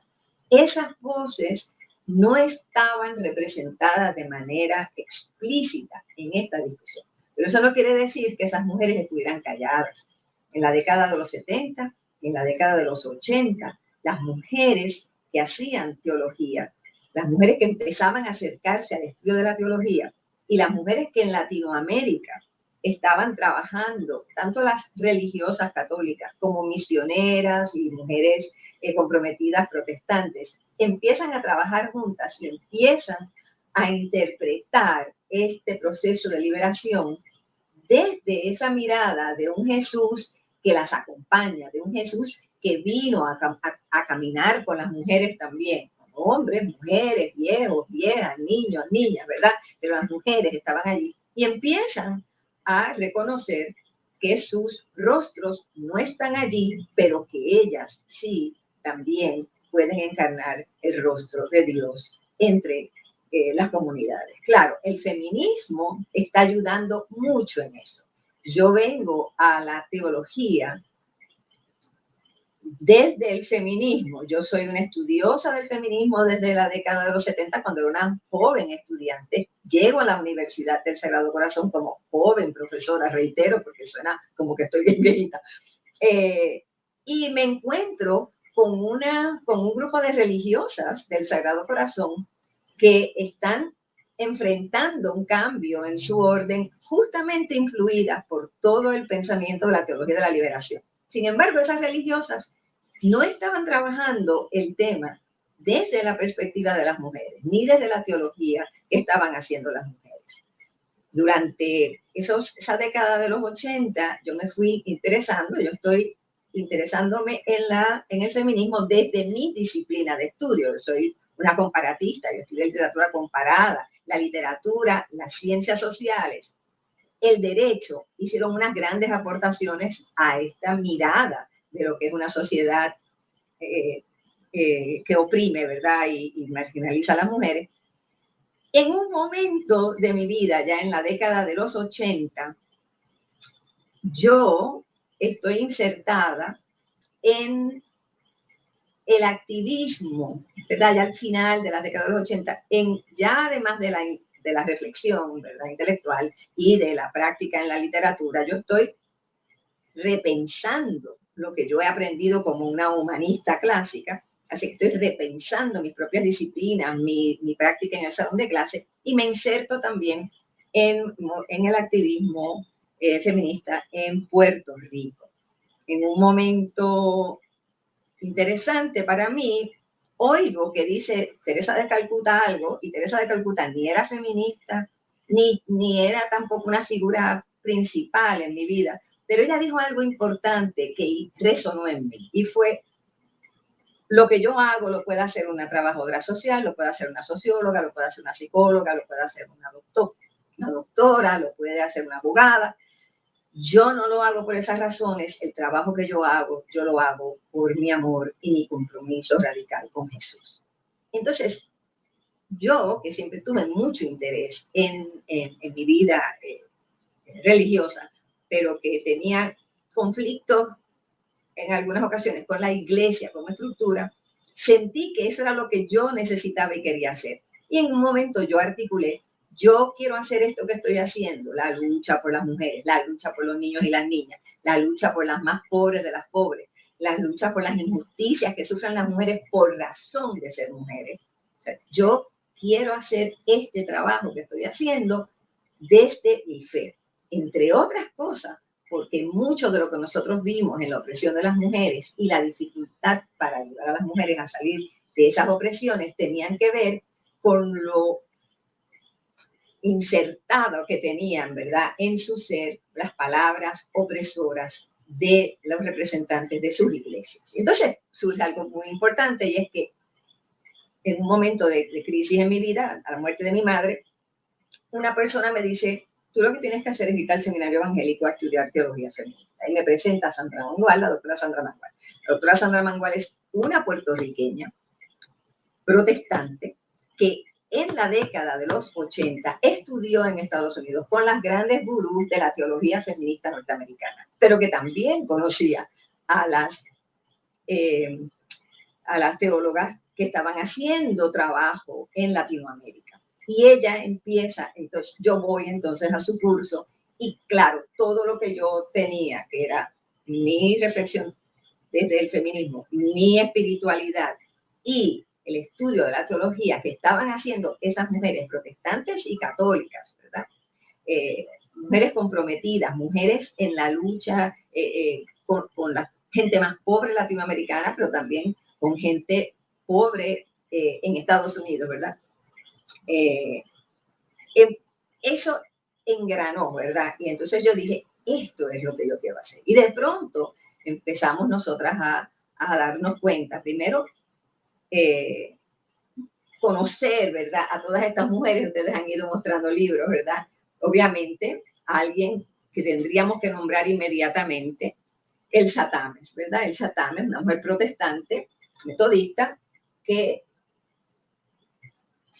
Esas voces no estaban representadas de manera explícita en esta discusión. Pero eso no quiere decir que esas mujeres estuvieran calladas. En la década de los 70, en la década de los 80, las mujeres que hacían teología, las mujeres que empezaban a acercarse al estudio de la teología y las mujeres que en Latinoamérica estaban trabajando, tanto las religiosas católicas como misioneras y mujeres comprometidas protestantes, empiezan a trabajar juntas y empiezan a interpretar este proceso de liberación desde esa mirada de un Jesús que las acompaña, de un Jesús que vino a caminar con las mujeres también, hombres, mujeres, viejos, viejas, niños, niñas, ¿verdad? Pero las mujeres estaban allí y empiezan a reconocer que sus rostros no están allí, pero que ellas sí también pueden encarnar el rostro de Dios entre las comunidades. Claro, el feminismo está ayudando mucho en eso. Yo vengo a la teología desde el feminismo. Yo soy una estudiosa del feminismo desde la década de los 70, cuando era una joven estudiante. Llego a la Universidad del Sagrado Corazón como joven profesora, reitero, porque suena como que estoy bien viejita. Y me encuentro con un grupo de religiosas del Sagrado Corazón que están enfrentando un cambio en su orden, justamente influidas por todo el pensamiento de la teología de la liberación. Sin embargo, esas religiosas no estaban trabajando el tema desde la perspectiva de las mujeres, ni desde la teología que estaban haciendo las mujeres. Durante esa década de los 80, yo me fui interesando, yo estoy interesándome en el feminismo desde mi disciplina de estudio. Yo soy una comparatista, yo estudié literatura comparada, la literatura, las ciencias sociales, el derecho, hicieron unas grandes aportaciones a esta mirada de lo que es una sociedad que oprime, ¿verdad? Y marginaliza a las mujeres. En un momento de mi vida, ya en la década de los 80, yo estoy insertada en el activismo, ¿verdad? Ya al final de la década de los 80, ya además de la reflexión, ¿verdad?, intelectual y de la práctica en la literatura, yo estoy repensando lo que yo he aprendido como una humanista clásica, así que estoy repensando mis propias disciplinas, mi práctica en el salón de clase, y me inserto también en el activismo feminista en Puerto Rico. En un momento interesante para mí, oigo que dice Teresa de Calcuta algo, y Teresa de Calcuta ni era feminista, ni era tampoco una figura principal en mi vida, pero ella dijo algo importante que resonó en mí, y fue: lo que yo hago lo puede hacer una trabajadora social, lo puede hacer una socióloga, lo puede hacer una psicóloga, lo puede hacer una doctora, lo puede hacer una abogada. Yo no lo hago por esas razones. El trabajo que yo lo hago por mi amor y mi compromiso radical con Jesús. Entonces, yo, que siempre tuve mucho interés en mi vida religiosa, pero que tenía conflictos en algunas ocasiones con la iglesia como estructura, sentí que eso era lo que yo necesitaba y quería hacer. Y en un momento yo articulé: yo quiero hacer esto que estoy haciendo, la lucha por las mujeres, la lucha por los niños y las niñas, la lucha por las más pobres de las pobres, la lucha por las injusticias que sufren las mujeres por razón de ser mujeres. O sea, yo quiero hacer este trabajo que estoy haciendo desde mi fe, entre otras cosas, porque mucho de lo que nosotros vimos en la opresión de las mujeres y la dificultad para ayudar a las mujeres a salir de esas opresiones tenían que ver con lo insertado que tenían, ¿verdad?, en su ser las palabras opresoras de los representantes de sus iglesias. Entonces surge algo muy importante, y es que en un momento de crisis en mi vida, a la muerte de mi madre, una persona me dice: tú lo que tienes que hacer es ir al seminario evangélico a estudiar teología feminista. Y me presenta a Sandra Mangual, la doctora Sandra Mangual. La doctora Sandra Mangual es una puertorriqueña protestante que en la década de los 80 estudió en Estados Unidos con las grandes gurús de la teología feminista norteamericana, pero que también conocía a las teólogas que estaban haciendo trabajo en Latinoamérica. Y ella empieza, entonces yo voy entonces a su curso, y claro, todo lo que yo tenía, que era mi reflexión desde el feminismo, mi espiritualidad y el estudio de la teología que estaban haciendo esas mujeres protestantes y católicas, ¿verdad? Mujeres comprometidas, mujeres en la lucha con la gente más pobre latinoamericana, pero también con gente pobre en Estados Unidos, ¿verdad? Eso engranó, ¿verdad? Y entonces yo dije: esto es lo que yo quiero hacer. Y de pronto empezamos nosotras a darnos cuenta, primero, conocer, ¿verdad?, a todas estas mujeres. Ustedes han ido mostrando libros, ¿verdad? Obviamente, alguien que tendríamos que nombrar inmediatamente, Elsa Tames, ¿verdad? Elsa Tames, una mujer protestante, metodista, que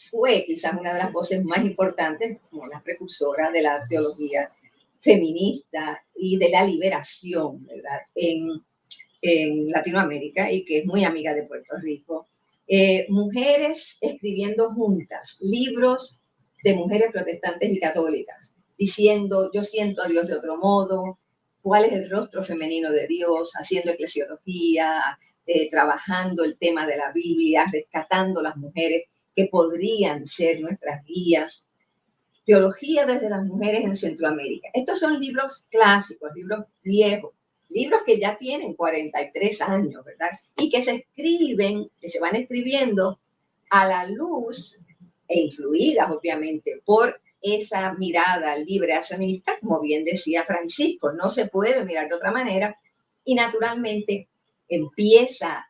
fue quizás una de las voces más importantes como la precursora de la teología feminista y de la liberación, ¿verdad?, en Latinoamérica, y que es muy amiga de Puerto Rico. Mujeres escribiendo juntas libros de mujeres protestantes y católicas, diciendo: yo siento a Dios de otro modo, cuál es el rostro femenino de Dios, haciendo eclesiología, trabajando el tema de la Biblia, rescatando las mujeres que podrían ser nuestras guías. Teología desde las mujeres en Centroamérica. Estos son libros clásicos, libros viejos, libros que ya tienen 43 años, ¿verdad? Y que se escriben, que se van escribiendo a la luz e influidas, obviamente, por esa mirada liberacionista, como bien decía Francisco. No se puede mirar de otra manera, y naturalmente empiezan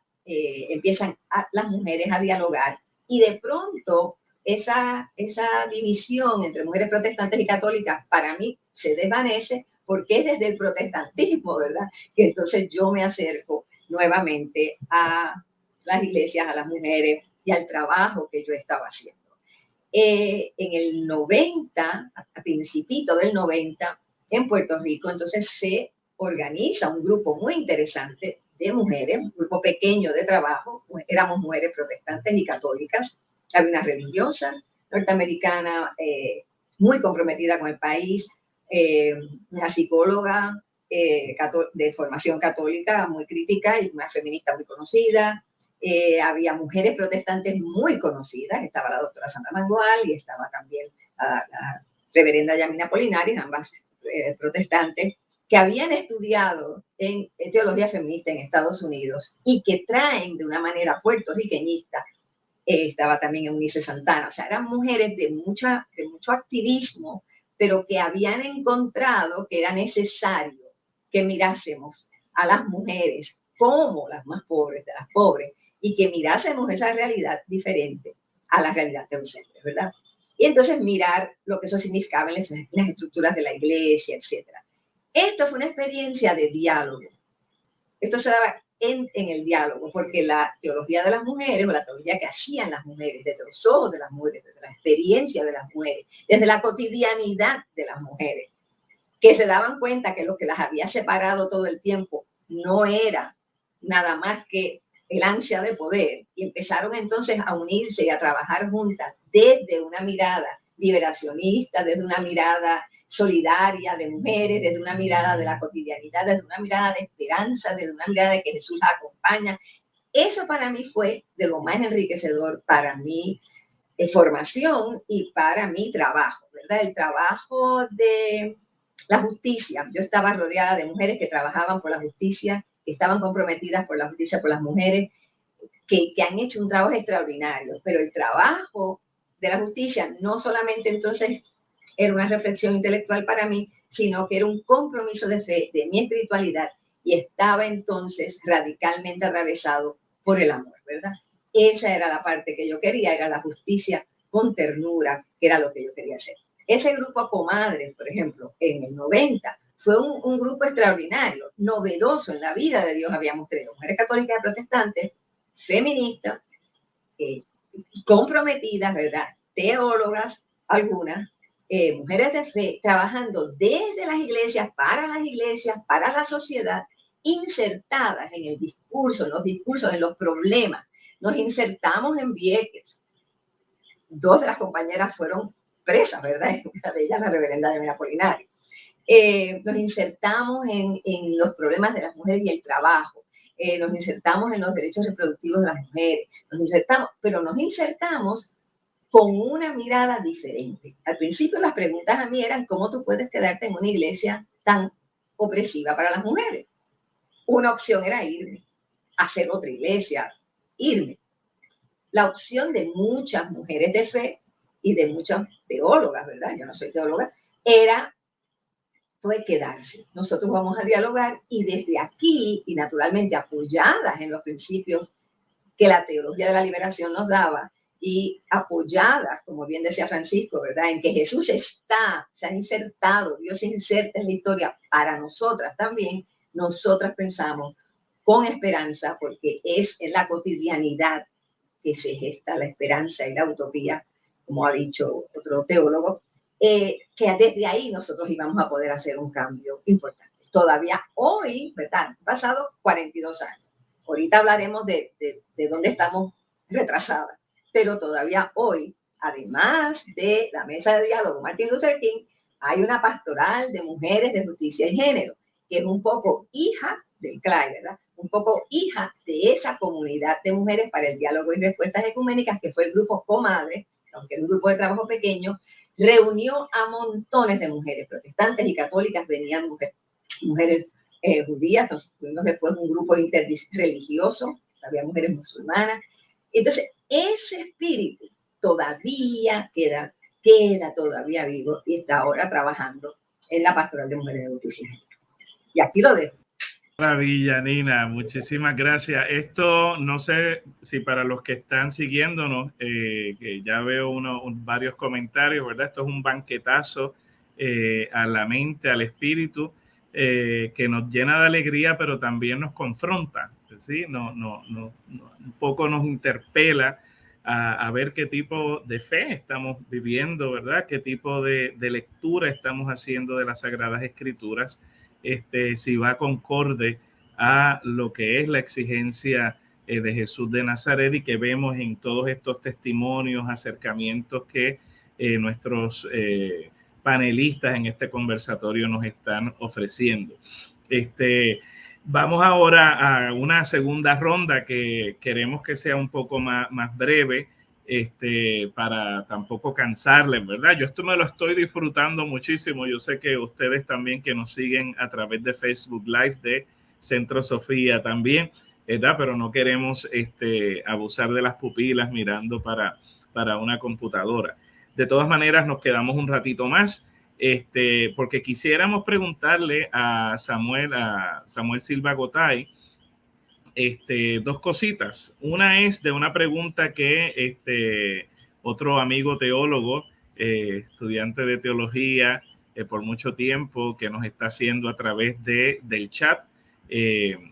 las mujeres a dialogar, y de pronto esa división entre mujeres protestantes y católicas para mí se desvanece, porque es desde el protestantismo, ¿verdad?, que entonces yo me acerco nuevamente a las iglesias, a las mujeres y al trabajo que yo estaba haciendo. En el 90, a principito del 90, en Puerto Rico, entonces se organiza un grupo muy interesante de mujeres, un grupo pequeño de trabajo. Éramos mujeres protestantes y católicas. Había una religiosa norteamericana muy comprometida con el país, una psicóloga de formación católica muy crítica y una feminista muy conocida. Había mujeres protestantes muy conocidas, estaba la doctora Sandra Mangual y estaba también la reverenda Yamina Polinares, ambas protestantes, que habían estudiado en teología feminista en Estados Unidos y que traen de una manera puertorriqueñista. Estaba también Eunice Santana, o sea, eran mujeres de mucho activismo, pero que habían encontrado que era necesario que mirásemos a las mujeres como las más pobres de las pobres y que mirásemos esa realidad diferente a la realidad de los hombres, ¿verdad? Y entonces mirar lo que eso significaba en las estructuras de la iglesia, etc. Esto fue una experiencia de diálogo. Esto se daba en el diálogo, porque la teología de las mujeres, o la teología que hacían las mujeres, desde los ojos de las mujeres, desde la experiencia de las mujeres, desde la cotidianidad de las mujeres, que se daban cuenta que lo que las había separado todo el tiempo no era nada más que el ansia de poder, y empezaron entonces a unirse y a trabajar juntas desde una mirada liberacionista, desde una mirada solidaria de mujeres, desde una mirada de la cotidianidad, desde una mirada de esperanza, desde una mirada de que Jesús la acompaña. Eso para mí fue de lo más enriquecedor para mi formación y para mi trabajo, ¿verdad? El trabajo de la justicia. Yo estaba rodeada de mujeres que trabajaban por la justicia, que estaban comprometidas por la justicia, por las mujeres, que han hecho un trabajo extraordinario. Pero el trabajo de la justicia no solamente entonces era una reflexión intelectual para mí, sino que era un compromiso de fe, de mi espiritualidad, y estaba entonces radicalmente atravesado por el amor, ¿verdad? Esa era la parte que yo quería, era la justicia con ternura, que era lo que yo quería hacer. Ese grupo Comadres, por ejemplo, en el 90, fue un grupo extraordinario, novedoso en la vida de Dios. Habíamos tenido mujeres católicas y protestantes, feministas, comprometidas, ¿verdad? Teólogas, algunas, mujeres de fe, trabajando desde las iglesias, para la sociedad, insertadas en el discurso, en los discursos, en los problemas. Nos insertamos en Vieques. Dos de las compañeras fueron presas, ¿verdad? Una de ellas, la reverenda Yamina Polinares. Nos insertamos en los problemas de las mujeres y el trabajo. Nos insertamos en los derechos reproductivos de las mujeres. Pero nos insertamos con una mirada diferente. Al principio las preguntas a mí eran: ¿cómo tú puedes quedarte en una iglesia tan opresiva para las mujeres? Una opción era irme, hacer otra iglesia, irme. La opción de muchas mujeres de fe y de muchas teólogas, ¿verdad? Yo no soy teóloga, fue quedarse. Nosotros vamos a dialogar y desde aquí, y naturalmente apoyadas en los principios que la teología de la liberación nos daba, y apoyadas, como bien decía Francisco, ¿verdad?, en que Jesús se ha insertado, Dios se inserta en la historia para nosotras también. Nosotras pensamos con esperanza, porque es en la cotidianidad que se gesta la esperanza y la utopía, como ha dicho otro teólogo, que desde ahí nosotros íbamos a poder hacer un cambio importante. Todavía hoy, ¿verdad?, han pasado 42 años. Ahorita hablaremos de dónde estamos retrasadas, pero todavía hoy, además de la mesa de diálogo Martin Luther King, hay una pastoral de mujeres de justicia y género, que es un poco hija del CLAI, ¿verdad? Un poco hija de esa comunidad de mujeres para el diálogo y respuestas ecuménicas, que fue el grupo Comadres, aunque era un grupo de trabajo pequeño, reunió a montones de mujeres protestantes y católicas, venían mujeres judías, tuvimos después un grupo interreligioso, había mujeres musulmanas. Entonces, ese espíritu todavía queda todavía vivo y está ahora trabajando en la pastoral de mujeres de justicia. Y aquí lo dejo. Maravilla, Nina, muchísimas gracias. Esto no sé si para los que están siguiéndonos, que ya veo varios comentarios, ¿verdad? Esto es un banquetazo a la mente, al espíritu, que nos llena de alegría, pero también nos confronta, ¿sí? Un poco nos interpela a ver qué tipo de fe estamos viviendo, ¿verdad? Qué tipo de lectura estamos haciendo de las Sagradas Escrituras. Si va concorde a lo que es la exigencia de Jesús de Nazaret, y que vemos en todos estos testimonios, acercamientos que nuestros panelistas en este conversatorio nos están ofreciendo. Vamos ahora a una segunda ronda que queremos que sea un poco más breve, para tampoco cansarles, ¿verdad? Yo esto me lo estoy disfrutando muchísimo. Yo sé que ustedes también que nos siguen a través de Facebook Live de Centro Sofía también, ¿verdad? Pero no queremos abusar de las pupilas mirando para una computadora. De todas maneras, nos quedamos un ratito más, porque quisiéramos preguntarle a Samuel Silva Gotay, dos cositas. Una es de una pregunta que otro amigo teólogo, estudiante de teología por mucho tiempo, que nos está haciendo a través del chat,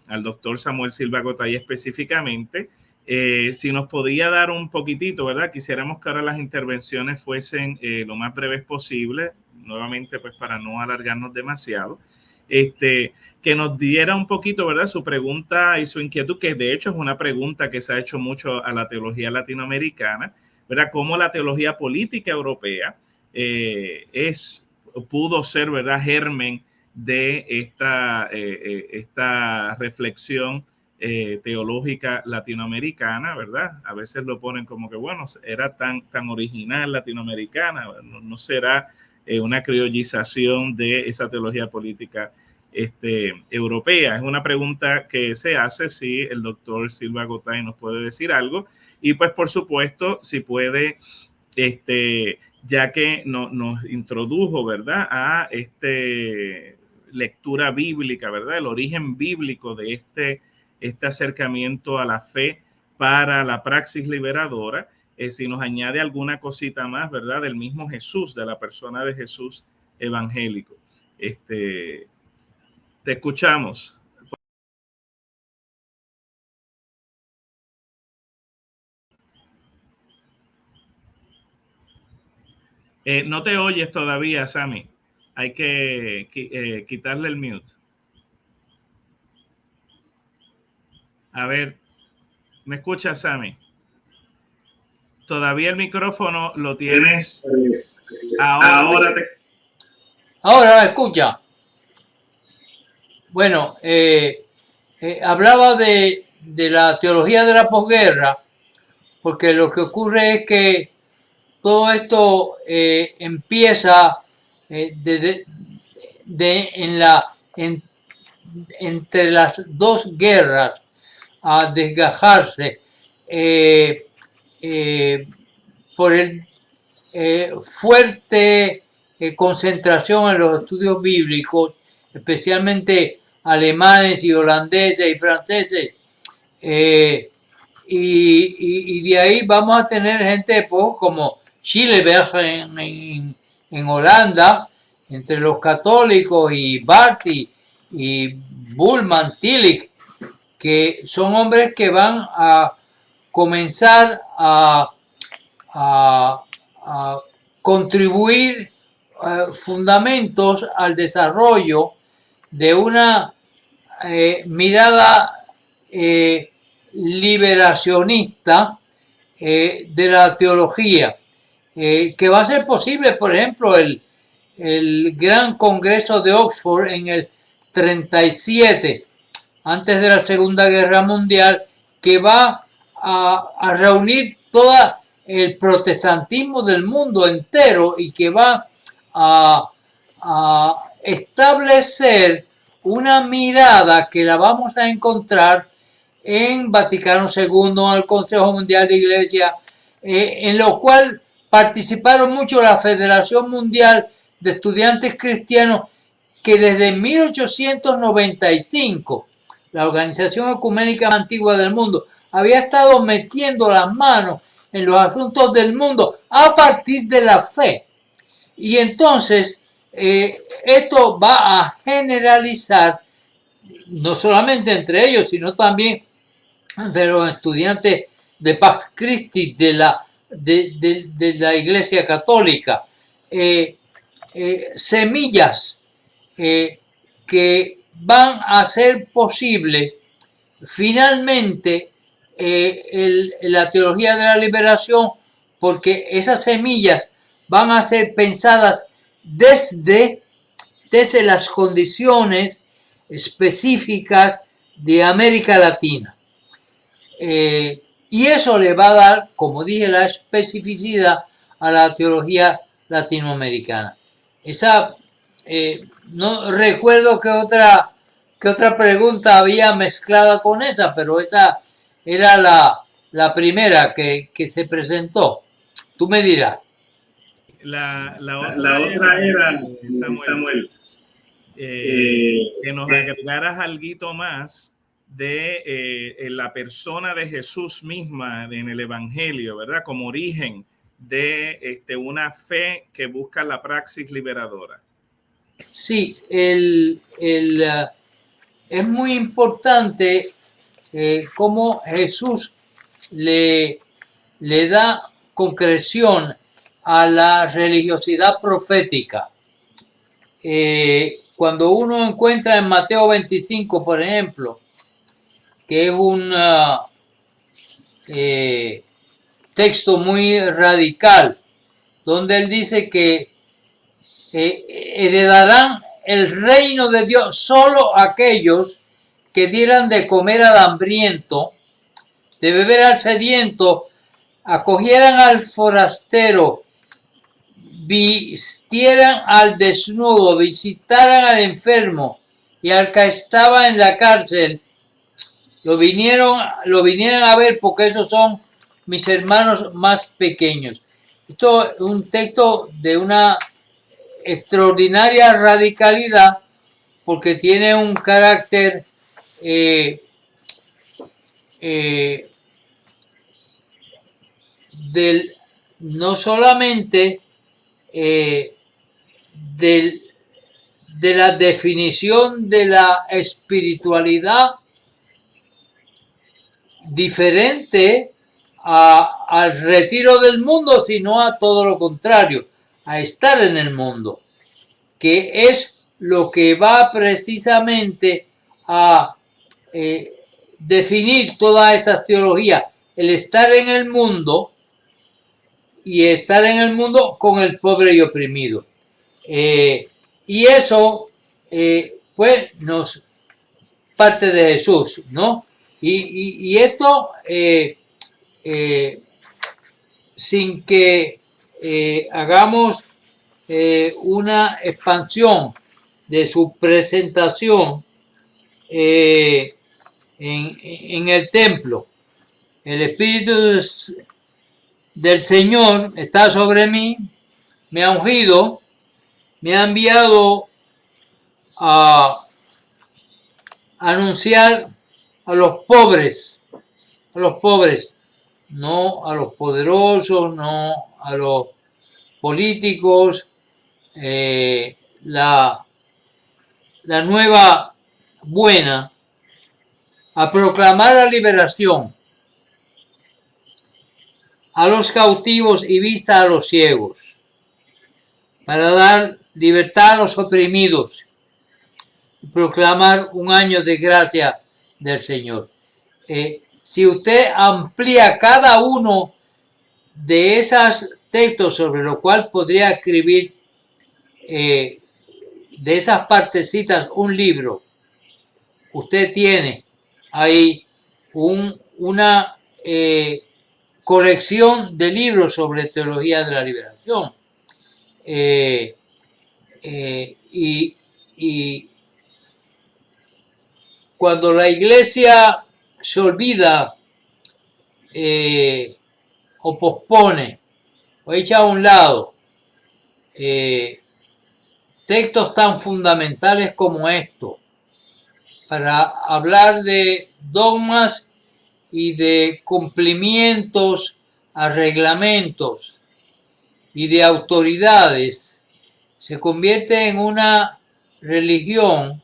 al doctor Samuel Silva Gotay específicamente. Si nos podía dar un poquitito, ¿verdad? Quisiéramos que ahora las intervenciones fuesen lo más breves posible, nuevamente pues para no alargarnos demasiado. Que nos diera un poquito, ¿verdad? Su pregunta y su inquietud, que de hecho es una pregunta que se ha hecho mucho a la teología latinoamericana, ¿verdad? Cómo la teología política europea pudo ser, ¿verdad?, germen de esta reflexión teológica latinoamericana, ¿verdad? A veces lo ponen como que, bueno, era tan original latinoamericana, no será una criollización de esa teología política europea. Es una pregunta que se hace, si el doctor Silva Gotay nos puede decir algo, y pues por supuesto si puede, ya que nos introdujo, ¿verdad?, a lectura bíblica, ¿verdad?, el origen bíblico de este acercamiento a la fe para la praxis liberadora, si nos añade alguna cosita más, ¿verdad?, del mismo Jesús, de la persona de Jesús evangélico. Te escuchamos. No te oyes todavía, Sammy. Hay que quitarle el mute. A ver, ¿me escuchas, Sammy? Todavía el micrófono lo tienes. Ahora me escucha. Bueno, hablaba de la teología de la posguerra, porque lo que ocurre es que todo esto empieza entre las dos guerras a desgajarse por el fuerte concentración en los estudios bíblicos, especialmente alemanes y holandeses y franceses, y de ahí vamos a tener gente como Schilleberg en Holanda, entre los católicos, y Barth y Bultmann, Tillich, que son hombres que van a comenzar a contribuir fundamentos al desarrollo de una mirada liberacionista de la teología, que va a ser posible, por ejemplo, el Gran Congreso de Oxford en el 37, antes de la Segunda Guerra Mundial, que va a reunir todo el protestantismo del mundo entero y que va a establecer una mirada que la vamos a encontrar en Vaticano II, el Consejo Mundial de Iglesia, en lo cual participaron mucho la Federación Mundial de Estudiantes Cristianos, que desde 1895, la organización ecuménica más antigua del mundo, había estado metiendo las manos en los asuntos del mundo a partir de la fe. Y entonces esto va a generalizar no solamente entre ellos, sino también entre los estudiantes de Pax Christi de la Iglesia Católica. Semillas que van a hacer posible finalmente la teología de la liberación, porque esas semillas van a ser pensadas desde las condiciones específicas de América Latina. Y eso le va a dar, como dije, la especificidad a la teología latinoamericana. No recuerdo qué otra pregunta había mezclada con esa, pero esa era la primera que se presentó. Tú me dirás. La otra era Samuel, que nos agregaras algo más de la persona de Jesús misma en el Evangelio, ¿verdad? Como origen de una fe que busca la praxis liberadora. Sí, es muy importante cómo Jesús le da concreción a la religiosidad profética. Cuando uno encuentra en Mateo 25, por ejemplo, que es un texto muy radical, donde él dice que heredarán el reino de Dios solo aquellos que dieran de comer al hambriento, de beber al sediento, acogieran al forastero, vistieran al desnudo, visitaran al enfermo y al que estaba en la cárcel, lo vinieran a ver, porque esos son mis hermanos más pequeños. Esto es un texto de una extraordinaria radicalidad, porque tiene un carácter no solamente de la definición de la espiritualidad diferente al retiro del mundo, sino a todo lo contrario, a estar en el mundo, que es lo que va precisamente a definir todas estas teologías, el estar en el mundo y estar en el mundo con el pobre y oprimido. Y eso, pues, nos parte de Jesús, ¿no? Y esto, sin que hagamos una expansión de su presentación en el templo. El Espíritu del Señor está sobre mí, me ha ungido, me ha enviado a anunciar a los pobres, no a los poderosos, no a los políticos, la nueva buena, a proclamar la liberación a los cautivos y vista a los ciegos, para dar libertad a los oprimidos y proclamar un año de gracia del Señor. Si usted amplía cada uno de esos textos, sobre lo cual podría escribir de esas partecitas un libro, usted tiene ahí una colección de libros sobre teología de la liberación. Y cuando la iglesia se olvida o pospone o echa a un lado textos tan fundamentales como estos para hablar de dogmas y de cumplimientos a reglamentos y de autoridades, se convierte en una religión,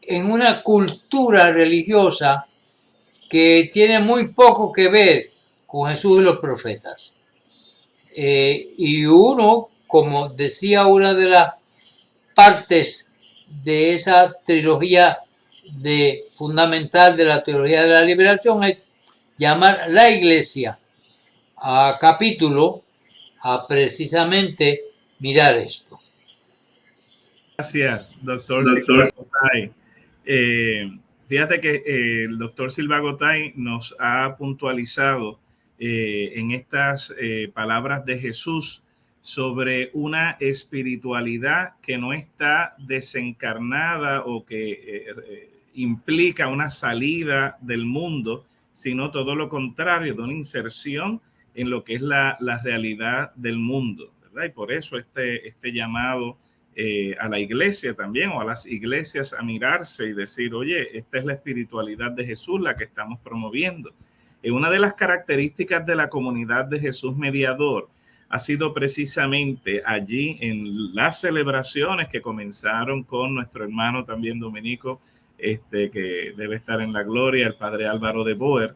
en una cultura religiosa que tiene muy poco que ver con Jesús y los profetas. Y uno, como decía una de las partes de esa trilogía fundamental de la teología de la liberación, es llamar la iglesia a capítulo a precisamente mirar esto. Gracias, doctor Silva Gotay. Fíjate que el doctor Silva Gotay nos ha puntualizado en estas palabras de Jesús sobre una espiritualidad que no está desencarnada o que implica una salida del mundo, sino todo lo contrario, de una inserción en lo que es la realidad del mundo, ¿verdad? Y por eso este llamado a la iglesia también, o a las iglesias, a mirarse y decir, oye, esta es la espiritualidad de Jesús la que estamos promoviendo. Una de las características de la comunidad de Jesús Mediador ha sido precisamente allí en las celebraciones que comenzaron con nuestro hermano también dominico, que debe estar en la gloria, el padre Álvaro de Boer,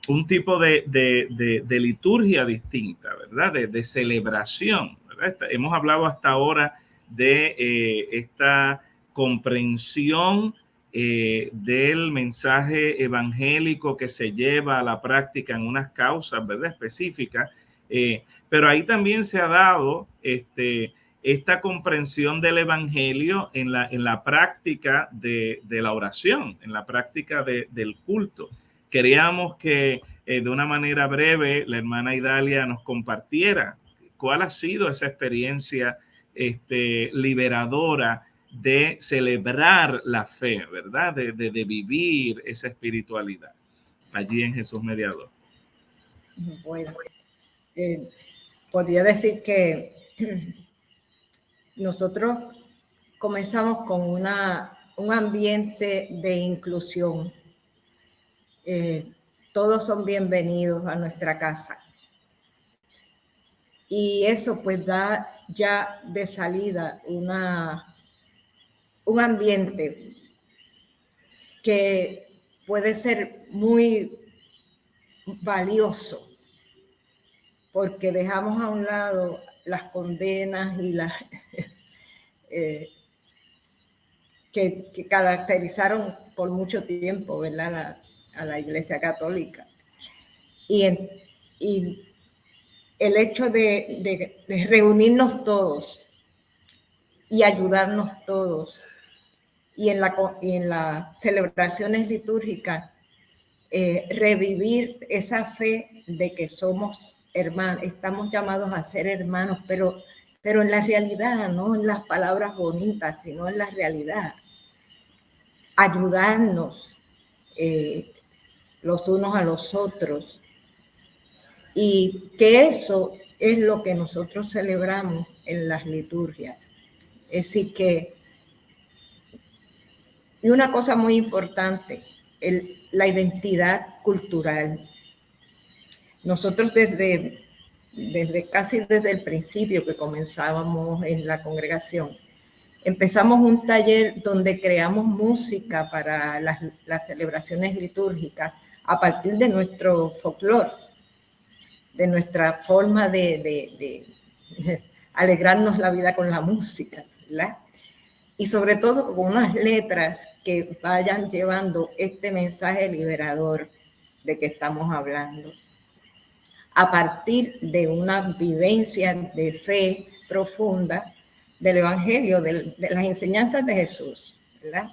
un tipo de liturgia distinta, ¿verdad? De celebración, ¿verdad? Hemos hablado hasta ahora de esta comprensión del mensaje evangélico que se lleva a la práctica en unas causas, ¿verdad?, específicas, pero ahí también se ha dado esta comprensión del evangelio en la práctica de la oración, en la práctica del culto. Queríamos que de una manera breve la hermana Idalia nos compartiera cuál ha sido esa experiencia liberadora de celebrar la fe, ¿verdad? De vivir esa espiritualidad allí en Jesús Mediador. Bueno, podría decir que nosotros comenzamos con un ambiente de inclusión. Todos son bienvenidos a nuestra casa. Y eso pues da ya de salida un ambiente que puede ser muy valioso, porque dejamos a un lado las condenas y las que caracterizaron por mucho tiempo, ¿verdad?, a la Iglesia Católica. Y el hecho de reunirnos todos y ayudarnos todos, y en las celebraciones litúrgicas, revivir esa fe de que somos hermanos, estamos llamados a ser hermanos, pero en la realidad, no en las palabras bonitas, sino en la realidad. Ayudarnos los unos a los otros. Y que eso es lo que nosotros celebramos en las liturgias. Es decir que, y una cosa muy importante, la identidad cultural. Nosotros casi desde el principio que comenzábamos en la congregación, empezamos un taller donde creamos música para las celebraciones litúrgicas a partir de nuestro folclore, de nuestra forma de alegrarnos la vida con la música, ¿verdad? Y sobre todo con unas letras que vayan llevando este mensaje liberador de que estamos hablando, a partir de una vivencia de fe profunda del Evangelio, de las enseñanzas de Jesús, ¿verdad?,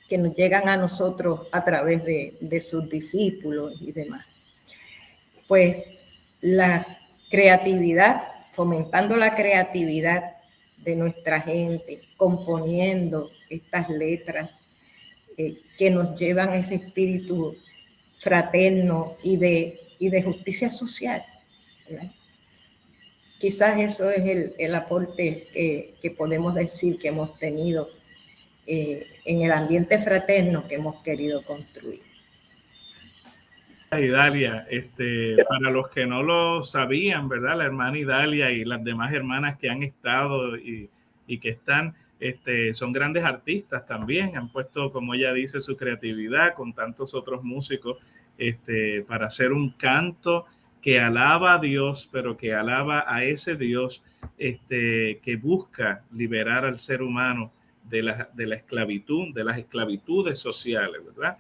que nos llegan a nosotros a través de sus discípulos y demás. Pues la creatividad, fomentando la creatividad de nuestra gente, componiendo estas letras que nos llevan a ese espíritu fraterno y de justicia social, ¿verdad? Quizás eso es el aporte que podemos decir que hemos tenido en el ambiente fraterno que hemos querido construir. Idalia, para los que no lo sabían, ¿verdad?, la hermana Idalia y las demás hermanas que han estado y que están, son grandes artistas también, han puesto, como ella dice, su creatividad con tantos otros músicos para hacer un canto que alaba a Dios, pero que alaba a ese Dios que busca liberar al ser humano de la esclavitud, de las esclavitudes sociales, ¿verdad?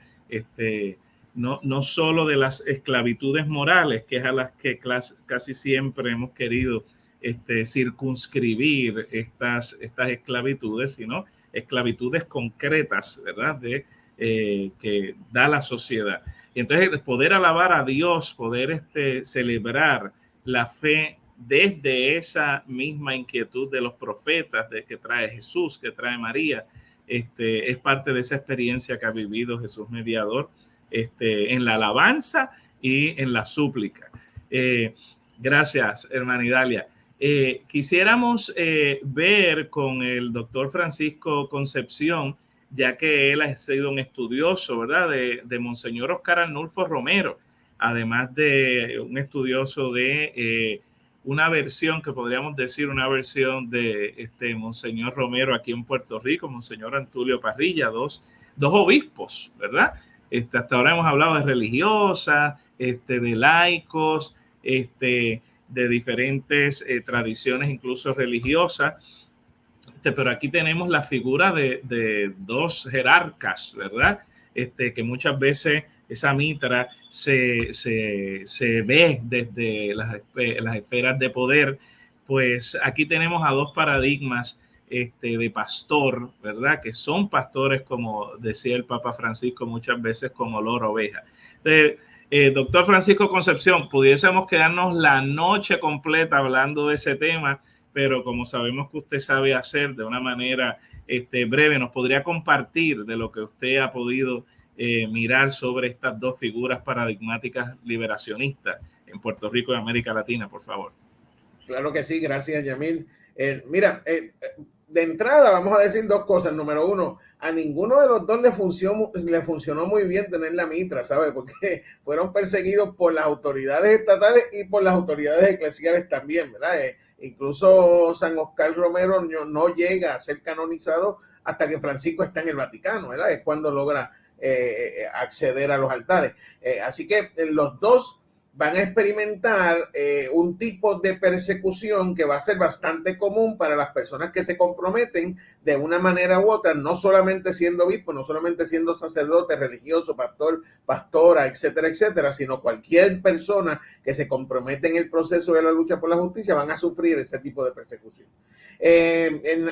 No solo de las esclavitudes morales, que es a las que casi siempre hemos querido circunscribir estas esclavitudes, sino esclavitudes concretas, ¿verdad? Que da la sociedad. Y entonces poder alabar a Dios, poder celebrar la fe desde esa misma inquietud de los profetas, de que trae Jesús, que trae María, es parte de esa experiencia que ha vivido Jesús mediador en la alabanza y en la súplica. Gracias, hermana Idalia. Quisiéramos ver con el doctor Francisco Concepción, ya que él ha sido un estudioso, ¿verdad?, de Monseñor Oscar Arnulfo Romero, además de un estudioso de una versión, que podríamos decir una versión de Monseñor Romero aquí en Puerto Rico, Monseñor Antulio Parrilla, dos obispos, ¿verdad? Hasta ahora hemos hablado de religiosas, de laicos, de diferentes tradiciones, incluso religiosas, pero aquí tenemos la figura de dos jerarcas, ¿verdad? Que muchas veces esa mitra se ve desde las esferas de poder. Pues aquí tenemos a dos paradigmas de pastor, ¿verdad? Que son pastores, como decía el Papa Francisco muchas veces, con olor a oveja. Doctor Francisco Concepción, pudiésemos quedarnos la noche completa hablando de ese tema, pero como sabemos que usted sabe hacer de una manera breve, nos podría compartir de lo que usted ha podido mirar sobre estas dos figuras paradigmáticas liberacionistas en Puerto Rico y América Latina, por favor. Claro que sí, gracias, Yamil. Mira, de entrada vamos a decir dos cosas. Número uno, a ninguno de los dos le funcionó muy bien tener la mitra, ¿sabes? Porque fueron perseguidos por las autoridades estatales y por las autoridades eclesiales también, ¿verdad? Incluso San Oscar Romero no llega a ser canonizado hasta que Francisco está en el Vaticano, ¿verdad? Es cuando logra acceder a los altares. Así que los dos van a experimentar un tipo de persecución que va a ser bastante común para las personas que se comprometen de una manera u otra, no solamente siendo obispo, no solamente siendo sacerdote, religioso, pastor, pastora, etcétera, etcétera, sino cualquier persona que se compromete en el proceso de la lucha por la justicia van a sufrir ese tipo de persecución.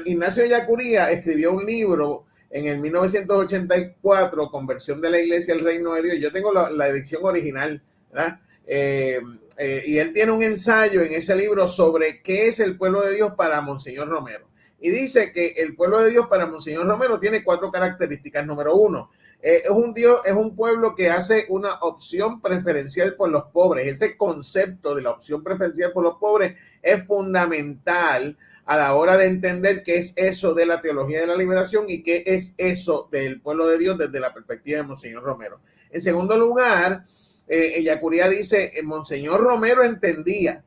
Ignacio Ellacuría escribió un libro en el 1984, Conversión de la Iglesia al Reino de Dios. Yo tengo la edición original, ¿verdad? Y él tiene un ensayo en ese libro sobre qué es el pueblo de Dios para Monseñor Romero. Y dice que el pueblo de Dios para Monseñor Romero tiene 4 características. Número 1, es un pueblo que hace una opción preferencial por los pobres. Ese concepto de la opción preferencial por los pobres es fundamental a la hora de entender qué es eso de la teología de la liberación y qué es eso del pueblo de Dios desde la perspectiva de Monseñor Romero. En segundo lugar, Ellacuría dice, Monseñor Romero entendía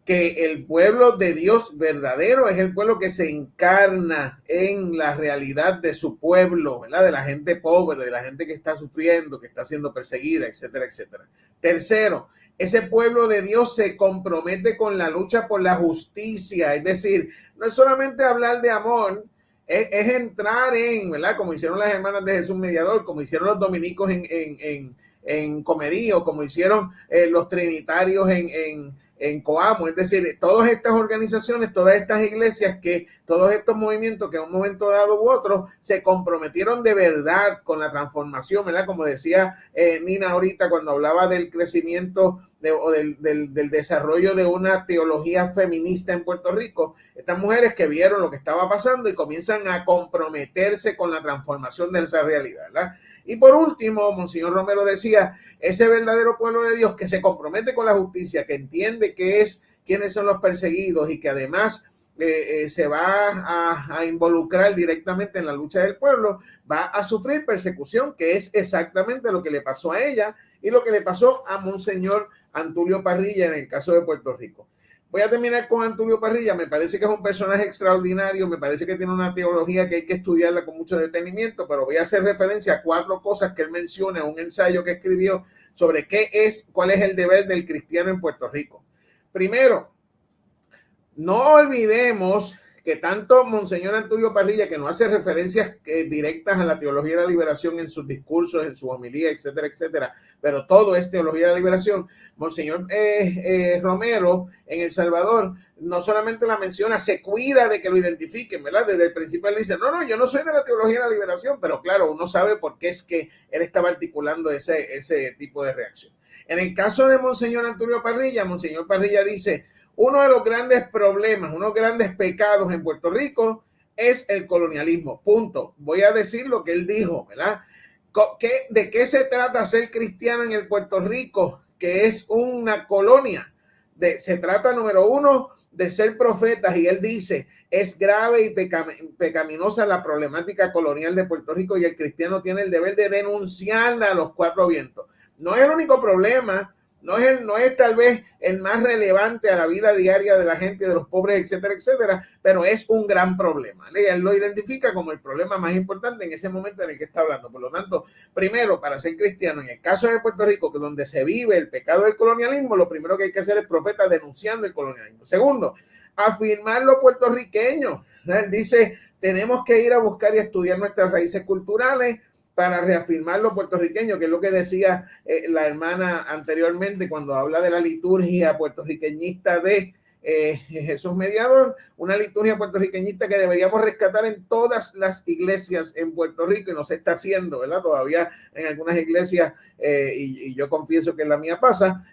que el pueblo de Dios verdadero es el pueblo que se encarna en la realidad de su pueblo, ¿verdad? De la gente pobre, de la gente que está sufriendo, que está siendo perseguida, etcétera, etcétera. Tercero, ese pueblo de Dios se compromete con la lucha por la justicia, es decir, no es solamente hablar de amor, es entrar en, ¿verdad? Como hicieron las hermanas de Jesús Mediador, como hicieron los dominicos en Comerío, como hicieron los trinitarios en Coamo, es decir, todas estas organizaciones, todas estas iglesias, todos estos movimientos que en un momento dado u otro se comprometieron de verdad con la transformación, ¿verdad? Como decía Nina ahorita cuando hablaba del crecimiento o del desarrollo de una teología feminista en Puerto Rico, estas mujeres que vieron lo que estaba pasando y comienzan a comprometerse con la transformación de esa realidad, ¿verdad? Y por último, Monseñor Romero decía, ese verdadero pueblo de Dios que se compromete con la justicia, que entiende quiénes son los perseguidos y que además se va a involucrar directamente en la lucha del pueblo, va a sufrir persecución, que es exactamente lo que le pasó a ella y lo que le pasó a Monseñor Antulio Parrilla en el caso de Puerto Rico. Voy a terminar con Antulio Parrilla. Me parece que es un personaje extraordinario, me parece que tiene una teología que hay que estudiarla con mucho detenimiento, pero voy a hacer referencia a 4 cosas que él menciona en un ensayo que escribió sobre cuál es el deber del cristiano en Puerto Rico. Primero, no olvidemos que tanto Monseñor Antulio Parrilla, que no hace referencias directas a la teología de la liberación en sus discursos, en su homilía, etcétera, etcétera, pero todo es teología de la liberación. Monseñor Romero en El Salvador no solamente la menciona, se cuida de que lo identifiquen, ¿verdad? Desde el principio él dice, no, yo no soy de la teología de la liberación, pero claro, uno sabe por qué es que él estaba articulando ese tipo de reacción. En el caso de Monseñor Antulio Parrilla, Monseñor Parrilla dice, uno de los grandes problemas, unos grandes pecados en Puerto Rico es el colonialismo. Punto. Voy a decir lo que él dijo, ¿verdad? ¿De qué se trata ser cristiano en el Puerto Rico, que es una colonia? Se trata, número uno, de ser profetas, y él dice, es grave y pecaminosa la problemática colonial de Puerto Rico y el cristiano tiene el deber de denunciarla a los cuatro vientos. No es el único problema, no es tal vez el más relevante a la vida diaria de la gente, de los pobres, etcétera, etcétera, pero es un gran problema. Él lo identifica como el problema más importante en ese momento en el que está hablando. Por lo tanto, primero, para ser cristiano, en el caso de Puerto Rico, que donde se vive el pecado del colonialismo, lo primero que hay que hacer es profeta denunciando el colonialismo. Segundo, afirmar lo puertorriqueño. Él dice, tenemos que ir a buscar y estudiar nuestras raíces culturales para reafirmar lo puertorriqueño, que es lo que decía la hermana anteriormente cuando habla de la liturgia puertorriqueñista de Jesús Mediador, una liturgia puertorriqueñista que deberíamos rescatar en todas las iglesias en Puerto Rico, y no se está haciendo, ¿verdad? Todavía en algunas iglesias, y yo confieso que en la mía pasa,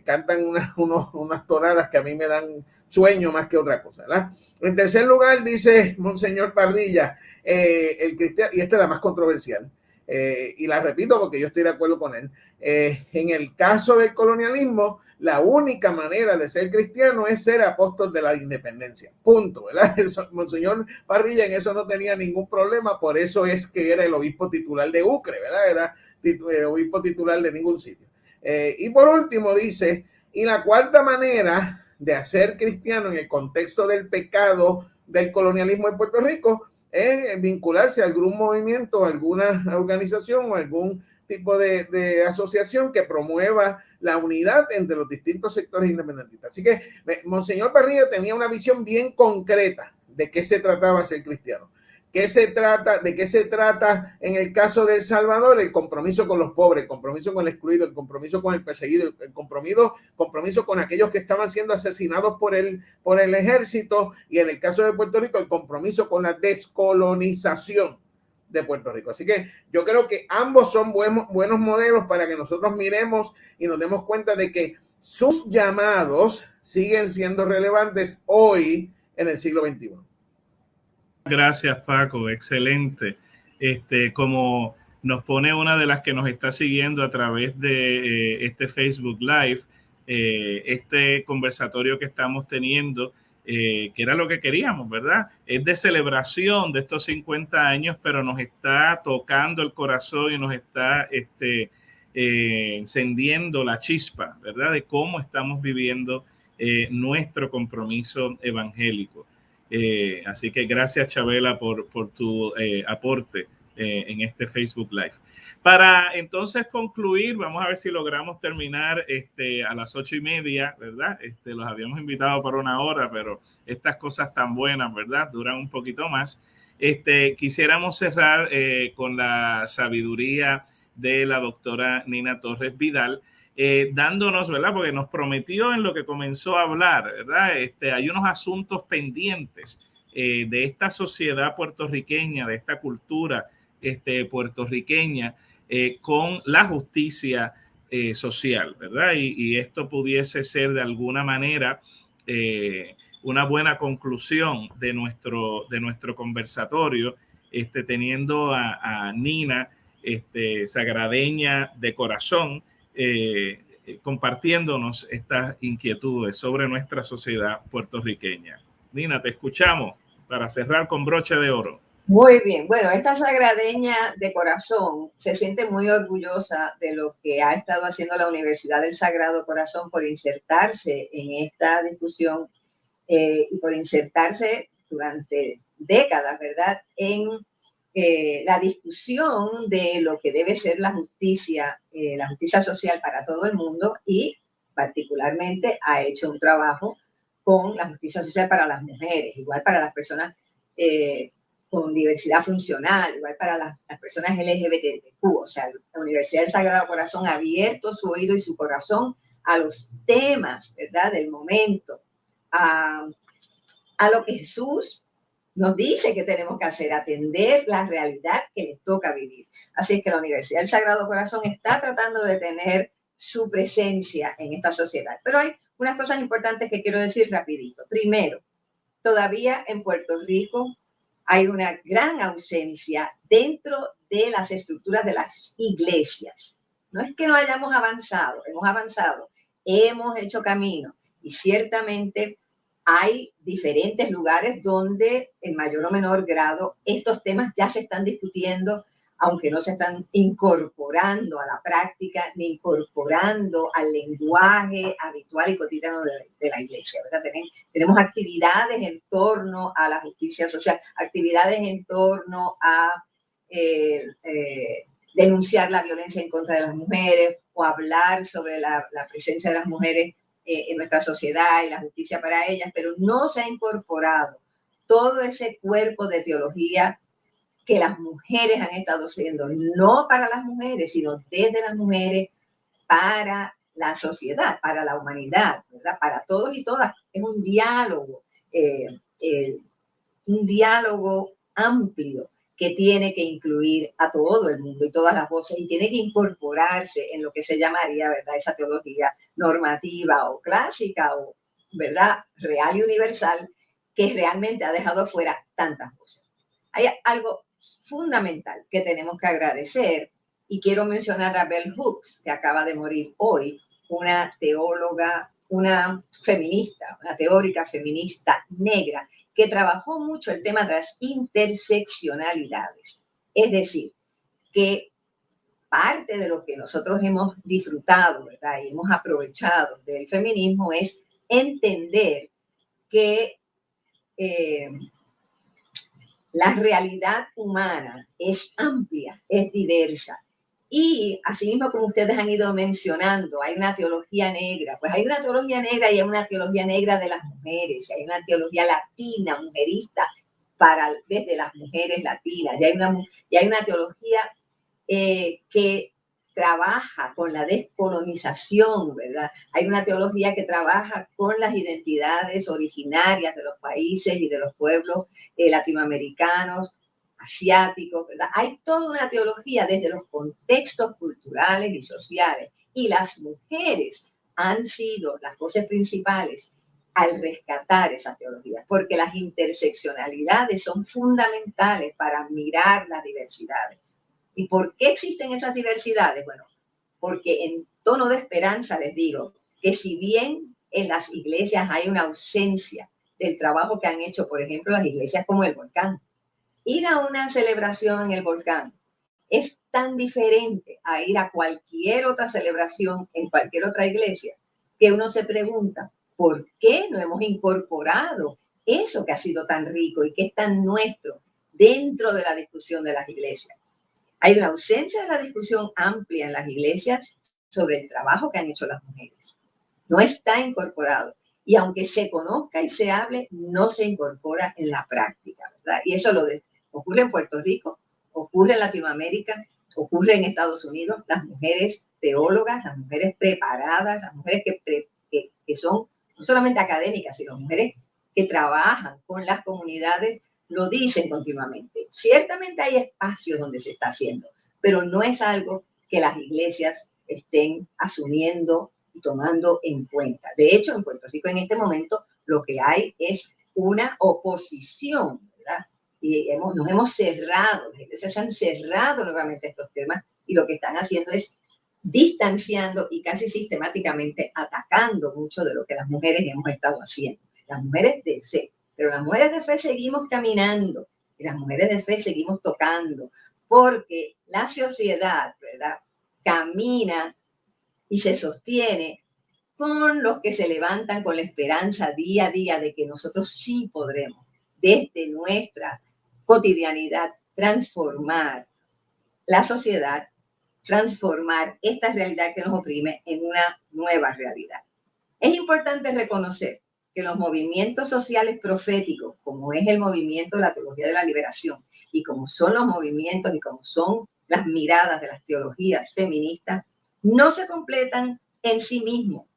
cantan unas tonadas que a mí me dan sueño más que otra cosa, ¿verdad? En tercer lugar, dice Monseñor Parrilla, el cristiano, y esta es la más controversial, y la repito porque yo estoy de acuerdo con él, en el caso del colonialismo, la única manera de ser cristiano es ser apóstol de la independencia, punto, ¿verdad? Monseñor Parrilla en eso no tenía ningún problema, por eso es que era el obispo titular de Ucre, ¿verdad? Era obispo titular de ningún sitio. Y por último dice, y la cuarta manera de hacer cristiano en el contexto del pecado del colonialismo en Puerto Rico es vincularse a algún movimiento, a alguna organización o algún tipo de asociación que promueva la unidad entre los distintos sectores independentistas. Así que Monseñor Parrilla tenía una visión bien concreta de qué se trataba ser cristiano. ¿De qué se trata en el caso de El Salvador? El compromiso con los pobres, el compromiso con el excluido, el compromiso con el perseguido, el compromiso con aquellos que estaban siendo asesinados por el ejército, y en el caso de Puerto Rico, el compromiso con la descolonización de Puerto Rico. Así que yo creo que ambos son buenos modelos para que nosotros miremos y nos demos cuenta de que sus llamados siguen siendo relevantes hoy en el siglo XXI. Gracias, Paco, excelente. Como nos pone una de las que nos está siguiendo a través de este Facebook Live, este conversatorio que estamos teniendo, que era lo que queríamos, ¿verdad? Es de celebración de estos 50 años, pero nos está tocando el corazón y nos está encendiendo la chispa, ¿verdad? De cómo estamos viviendo nuestro compromiso evangélico. Así que gracias, Chabela, por tu aporte en este Facebook Live. Para entonces concluir, vamos a ver si logramos terminar a las 8:30, ¿verdad? Los habíamos invitado para 1 hora, pero estas cosas tan buenas, ¿verdad? Duran un poquito más. Quisiéramos cerrar con la sabiduría de la doctora Nina Torres Vidal, dándonos, ¿verdad? Porque nos prometió en lo que comenzó a hablar, ¿verdad? Hay unos asuntos pendientes de esta sociedad puertorriqueña, de esta cultura puertorriqueña, con la justicia social, ¿verdad? Y esto pudiese ser de alguna manera una buena conclusión de nuestro conversatorio, teniendo a Nina, sagradeña de corazón, compartiéndonos estas inquietudes sobre nuestra sociedad puertorriqueña. Nina, te escuchamos para cerrar con broche de oro. Muy bien, bueno, esta sagradeña de corazón se siente muy orgullosa de lo que ha estado haciendo la Universidad del Sagrado Corazón por insertarse en esta discusión y por insertarse durante décadas, ¿verdad?, en la discusión de lo que debe ser la justicia social para todo el mundo, y particularmente ha hecho un trabajo con la justicia social para las mujeres, igual para las personas con diversidad funcional, igual para las personas LGBTQ. O sea, la Universidad del Sagrado Corazón ha abierto su oído y su corazón a los temas, ¿verdad?, del momento, a lo que Jesús nos dice que tenemos que hacer, atender la realidad que les toca vivir. Así es que la Universidad del Sagrado Corazón está tratando de tener su presencia en esta sociedad. Pero hay unas cosas importantes que quiero decir rapidito. Primero, todavía en Puerto Rico hay una gran ausencia dentro de las estructuras de las iglesias. No es que no hayamos avanzado, hemos hecho camino y ciertamente hay diferentes lugares donde en mayor o menor grado estos temas ya se están discutiendo, aunque no se están incorporando a la práctica ni incorporando al lenguaje habitual y cotidiano de la iglesia, ¿verdad? Tenemos actividades en torno a la justicia social, actividades en torno a denunciar la violencia en contra de las mujeres o hablar sobre la presencia de las mujeres en nuestra sociedad y la justicia para ellas, pero no se ha incorporado todo ese cuerpo de teología que las mujeres han estado haciendo, no para las mujeres, sino desde las mujeres para la sociedad, para la humanidad, ¿verdad? Para todos y todas. Es un diálogo amplio que tiene que incluir a todo el mundo y todas las voces y tiene que incorporarse en lo que se llamaría, ¿verdad?, esa teología normativa o clásica o, ¿verdad?, real y universal que realmente ha dejado fuera tantas voces. Hay algo fundamental que tenemos que agradecer y quiero mencionar a Bell Hooks, que acaba de morir hoy, una teóloga, una feminista, una teórica feminista negra que trabajó mucho el tema de las interseccionalidades. Es decir, que parte de lo que nosotros hemos disfrutado, ¿verdad?, y hemos aprovechado del feminismo es entender que la realidad humana es amplia, es diversa. Y así mismo como ustedes han ido mencionando, hay una teología negra, pues hay una teología negra y hay una teología negra de las mujeres, hay una teología latina, mujerista, desde las mujeres latinas, y hay una teología que trabaja con la descolonización, ¿verdad? Hay una teología que trabaja con las identidades originarias de los países y de los pueblos latinoamericanos, asiáticos, ¿verdad? Hay toda una teología desde los contextos culturales y sociales y las mujeres han sido las voces principales al rescatar esas teologías, porque las interseccionalidades son fundamentales para mirar las diversidades. ¿Y por qué existen esas diversidades? Bueno, porque en tono de esperanza les digo que si bien en las iglesias hay una ausencia del trabajo que han hecho, por ejemplo, las iglesias como el Volcán, ir a una celebración en el Volcán es tan diferente a ir a cualquier otra celebración en cualquier otra iglesia que uno se pregunta, ¿por qué no hemos incorporado eso que ha sido tan rico y que es tan nuestro dentro de la discusión de las iglesias? Hay una ausencia de la discusión amplia en las iglesias sobre el trabajo que han hecho las mujeres. No está incorporado. Y aunque se conozca y se hable, no se incorpora en la práctica, ¿verdad? Y eso ocurre en Puerto Rico, ocurre en Latinoamérica, ocurre en Estados Unidos. Las mujeres teólogas, las mujeres preparadas, las mujeres que son no solamente académicas, sino mujeres que trabajan con las comunidades, lo dicen continuamente. Ciertamente hay espacios donde se está haciendo, pero no es algo que las iglesias estén asumiendo y tomando en cuenta. De hecho, en Puerto Rico en este momento lo que hay es una oposición, ¿verdad? Y nos hemos cerrado, las iglesias se han cerrado nuevamente estos temas y lo que están haciendo es distanciando y casi sistemáticamente atacando mucho de lo que las mujeres hemos estado haciendo. Las mujeres de fe. Pero las mujeres de fe seguimos caminando y las mujeres de fe seguimos tocando, porque la sociedad, ¿verdad?, camina y se sostiene con los que se levantan con la esperanza día a día de que nosotros sí podremos, desde nuestra cotidianidad, transformar la sociedad, transformar esta realidad que nos oprime en una nueva realidad. Es importante reconocer que los movimientos sociales proféticos, como es el movimiento de la teología de la liberación, y como son los movimientos y como son las miradas de las teologías feministas, no se completan en sí mismos,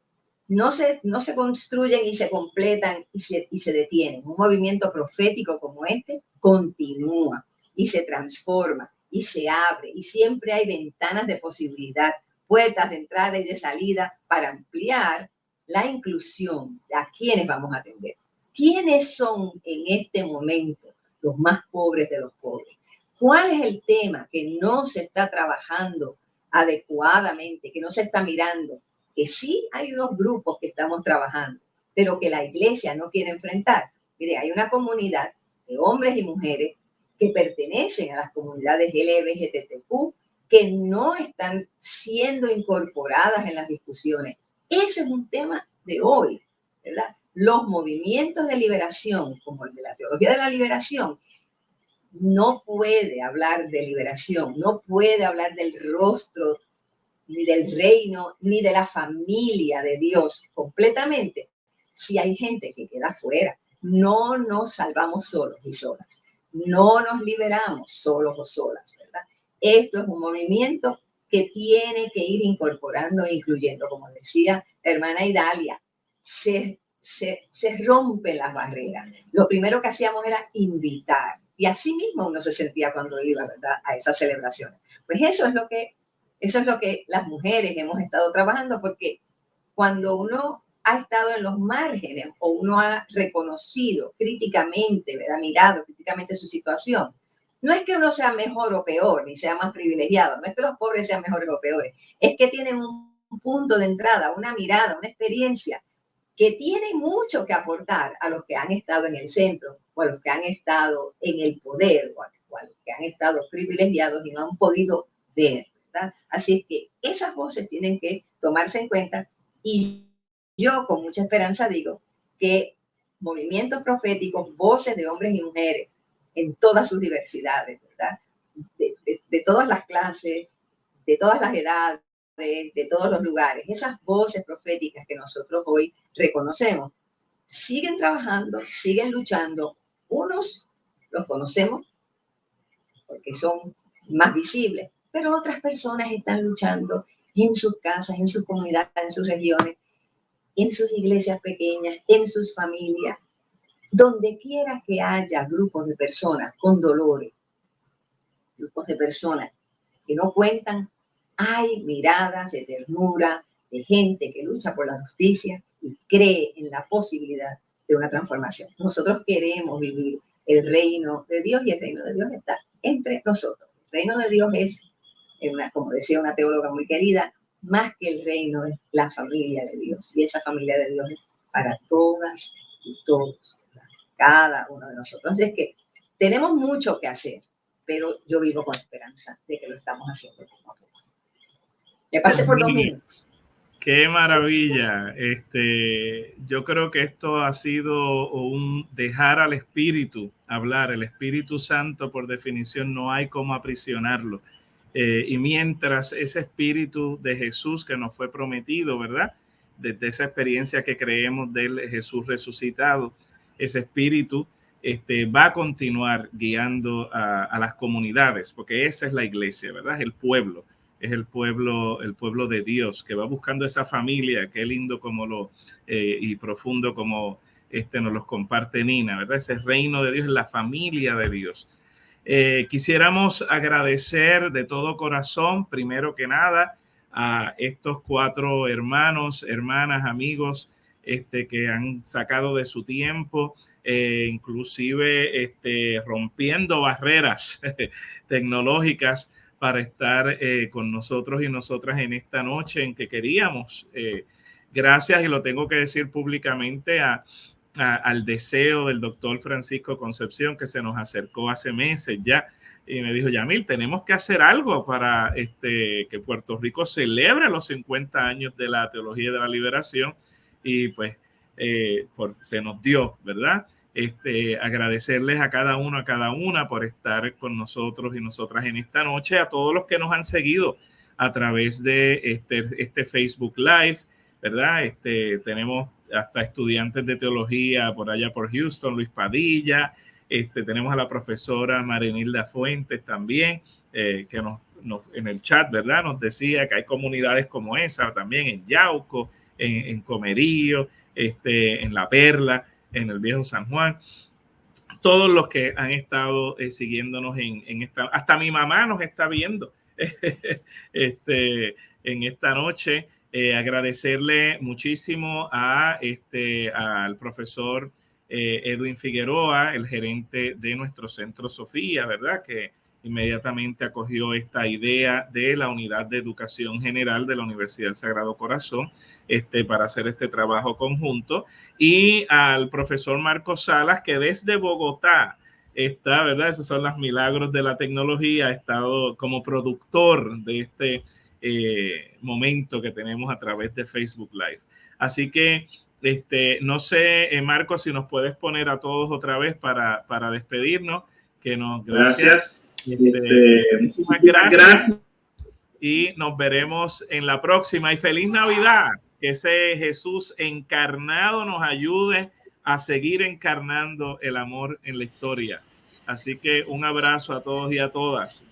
no se construyen y se completan y se detienen. Un movimiento profético como este continúa y se transforma y se abre y siempre hay ventanas de posibilidad, puertas de entrada y de salida para ampliar la inclusión de a quienes vamos a atender. ¿Quiénes son en este momento los más pobres de los pobres? ¿Cuál es el tema que no se está trabajando adecuadamente, que no se está mirando? Que sí hay unos grupos que estamos trabajando, pero que la iglesia no quiere enfrentar. Mire, hay una comunidad de hombres y mujeres que pertenecen a las comunidades LGBTQ que no están siendo incorporadas en las discusiones. Ese es un tema de hoy, ¿verdad? Los movimientos de liberación, como el de la teología de la liberación, no puede hablar de liberación, no puede hablar del rostro, ni del reino, ni de la familia de Dios completamente, si hay gente que queda fuera. No nos salvamos solos y solas. No nos liberamos solos o solas, ¿verdad? Esto es un movimiento que tiene que ir incorporando e incluyendo, como decía la hermana Idalia, se rompen las barreras. Lo primero que hacíamos era invitar, y así mismo uno se sentía cuando iba, ¿verdad?, a esas celebraciones. Pues eso es lo que las mujeres hemos estado trabajando, porque cuando uno ha estado en los márgenes o uno ha reconocido críticamente, ¿verdad?, mirado críticamente su situación, no es que uno sea mejor o peor, ni sea más privilegiado, no es que los pobres sean mejores o peores, es que tienen un punto de entrada, una mirada, una experiencia que tiene mucho que aportar a los que han estado en el centro o a los que han estado en el poder o a los que han estado privilegiados y no han podido ver, ¿verdad? Así es que esas voces tienen que tomarse en cuenta, y yo con mucha esperanza digo que movimientos proféticos, voces de hombres y mujeres en todas sus diversidades, ¿verdad? De todas las clases, de todas las edades, de todos los lugares, esas voces proféticas que nosotros hoy reconocemos, siguen trabajando, siguen luchando. Unos los conocemos porque son más visibles, pero otras personas están luchando en sus casas, en sus comunidades, en sus regiones, en sus iglesias pequeñas, en sus familias, donde quiera que haya grupos de personas con dolores, grupos de personas que no cuentan, hay miradas de ternura, de gente que lucha por la justicia y cree en la posibilidad de una transformación. Nosotros queremos vivir el reino de Dios, y el reino de Dios está entre nosotros. El reino de Dios es, como decía una teóloga muy querida, más que el reino es la familia de Dios, y esa familia de Dios es para todas y todos, ¿verdad?, cada uno de nosotros. Así es que tenemos mucho que hacer, pero yo vivo con esperanza de que lo estamos haciendo poco a poco. Me pasé por 2 minutos. Qué maravilla. Yo creo que esto ha sido un dejar al Espíritu hablar. El Espíritu Santo, por definición, no hay cómo aprisionarlo. Y mientras ese Espíritu de Jesús que nos fue prometido, ¿verdad?, desde esa experiencia que creemos de Jesús resucitado, ese Espíritu va a continuar guiando a las comunidades, porque esa es la iglesia, ¿verdad? Es el pueblo de Dios que va buscando esa familia. Qué lindo como y profundo como nos los comparte Nina, ¿verdad? Ese reino de Dios es la familia de Dios. Quisiéramos agradecer de todo corazón, primero que nada, a estos 4 hermanos, hermanas, amigos, que han sacado de su tiempo, inclusive rompiendo barreras tecnológicas para estar con nosotros y nosotras en esta noche en que queríamos. Gracias, y lo tengo que decir públicamente, al deseo del doctor Francisco Concepción, que se nos acercó hace meses ya y me dijo: Yamil, tenemos que hacer algo para que Puerto Rico celebre los 50 años de la teología de la liberación, y pues se nos dio, ¿verdad? Agradecerles a cada uno, a cada una por estar con nosotros y nosotras en esta noche, a todos los que nos han seguido a través de este Facebook Live, ¿verdad? Tenemos hasta estudiantes de teología por allá por Houston, Luis Padilla, tenemos a la profesora Marinilda Fuentes también, que en el chat, ¿verdad? Nos decía que hay comunidades como esa también en Yauco, en Comerío, en La Perla, en el Viejo San Juan. Todos los que han estado siguiéndonos en esta, hasta mi mamá nos está viendo en esta noche. Agradecerle muchísimo al profesor Edwin Figueroa, el gerente de nuestro Centro Sofía, ¿verdad? Que inmediatamente acogió esta idea de la Unidad de Educación General de la Universidad del Sagrado Corazón para hacer este trabajo conjunto, y al profesor Marcos Salas, que desde Bogotá está, ¿verdad? Esos son los milagros de la tecnología, ha estado como productor de este momento que tenemos a través de Facebook Live. Así que no sé, Marcos, si nos puedes poner a todos otra vez para despedirnos. Gracias. Muchas gracias. Y nos veremos en la próxima. Y feliz Navidad. Que ese Jesús encarnado nos ayude a seguir encarnando el amor en la historia. Así que un abrazo a todos y a todas.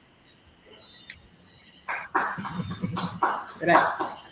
Gracias.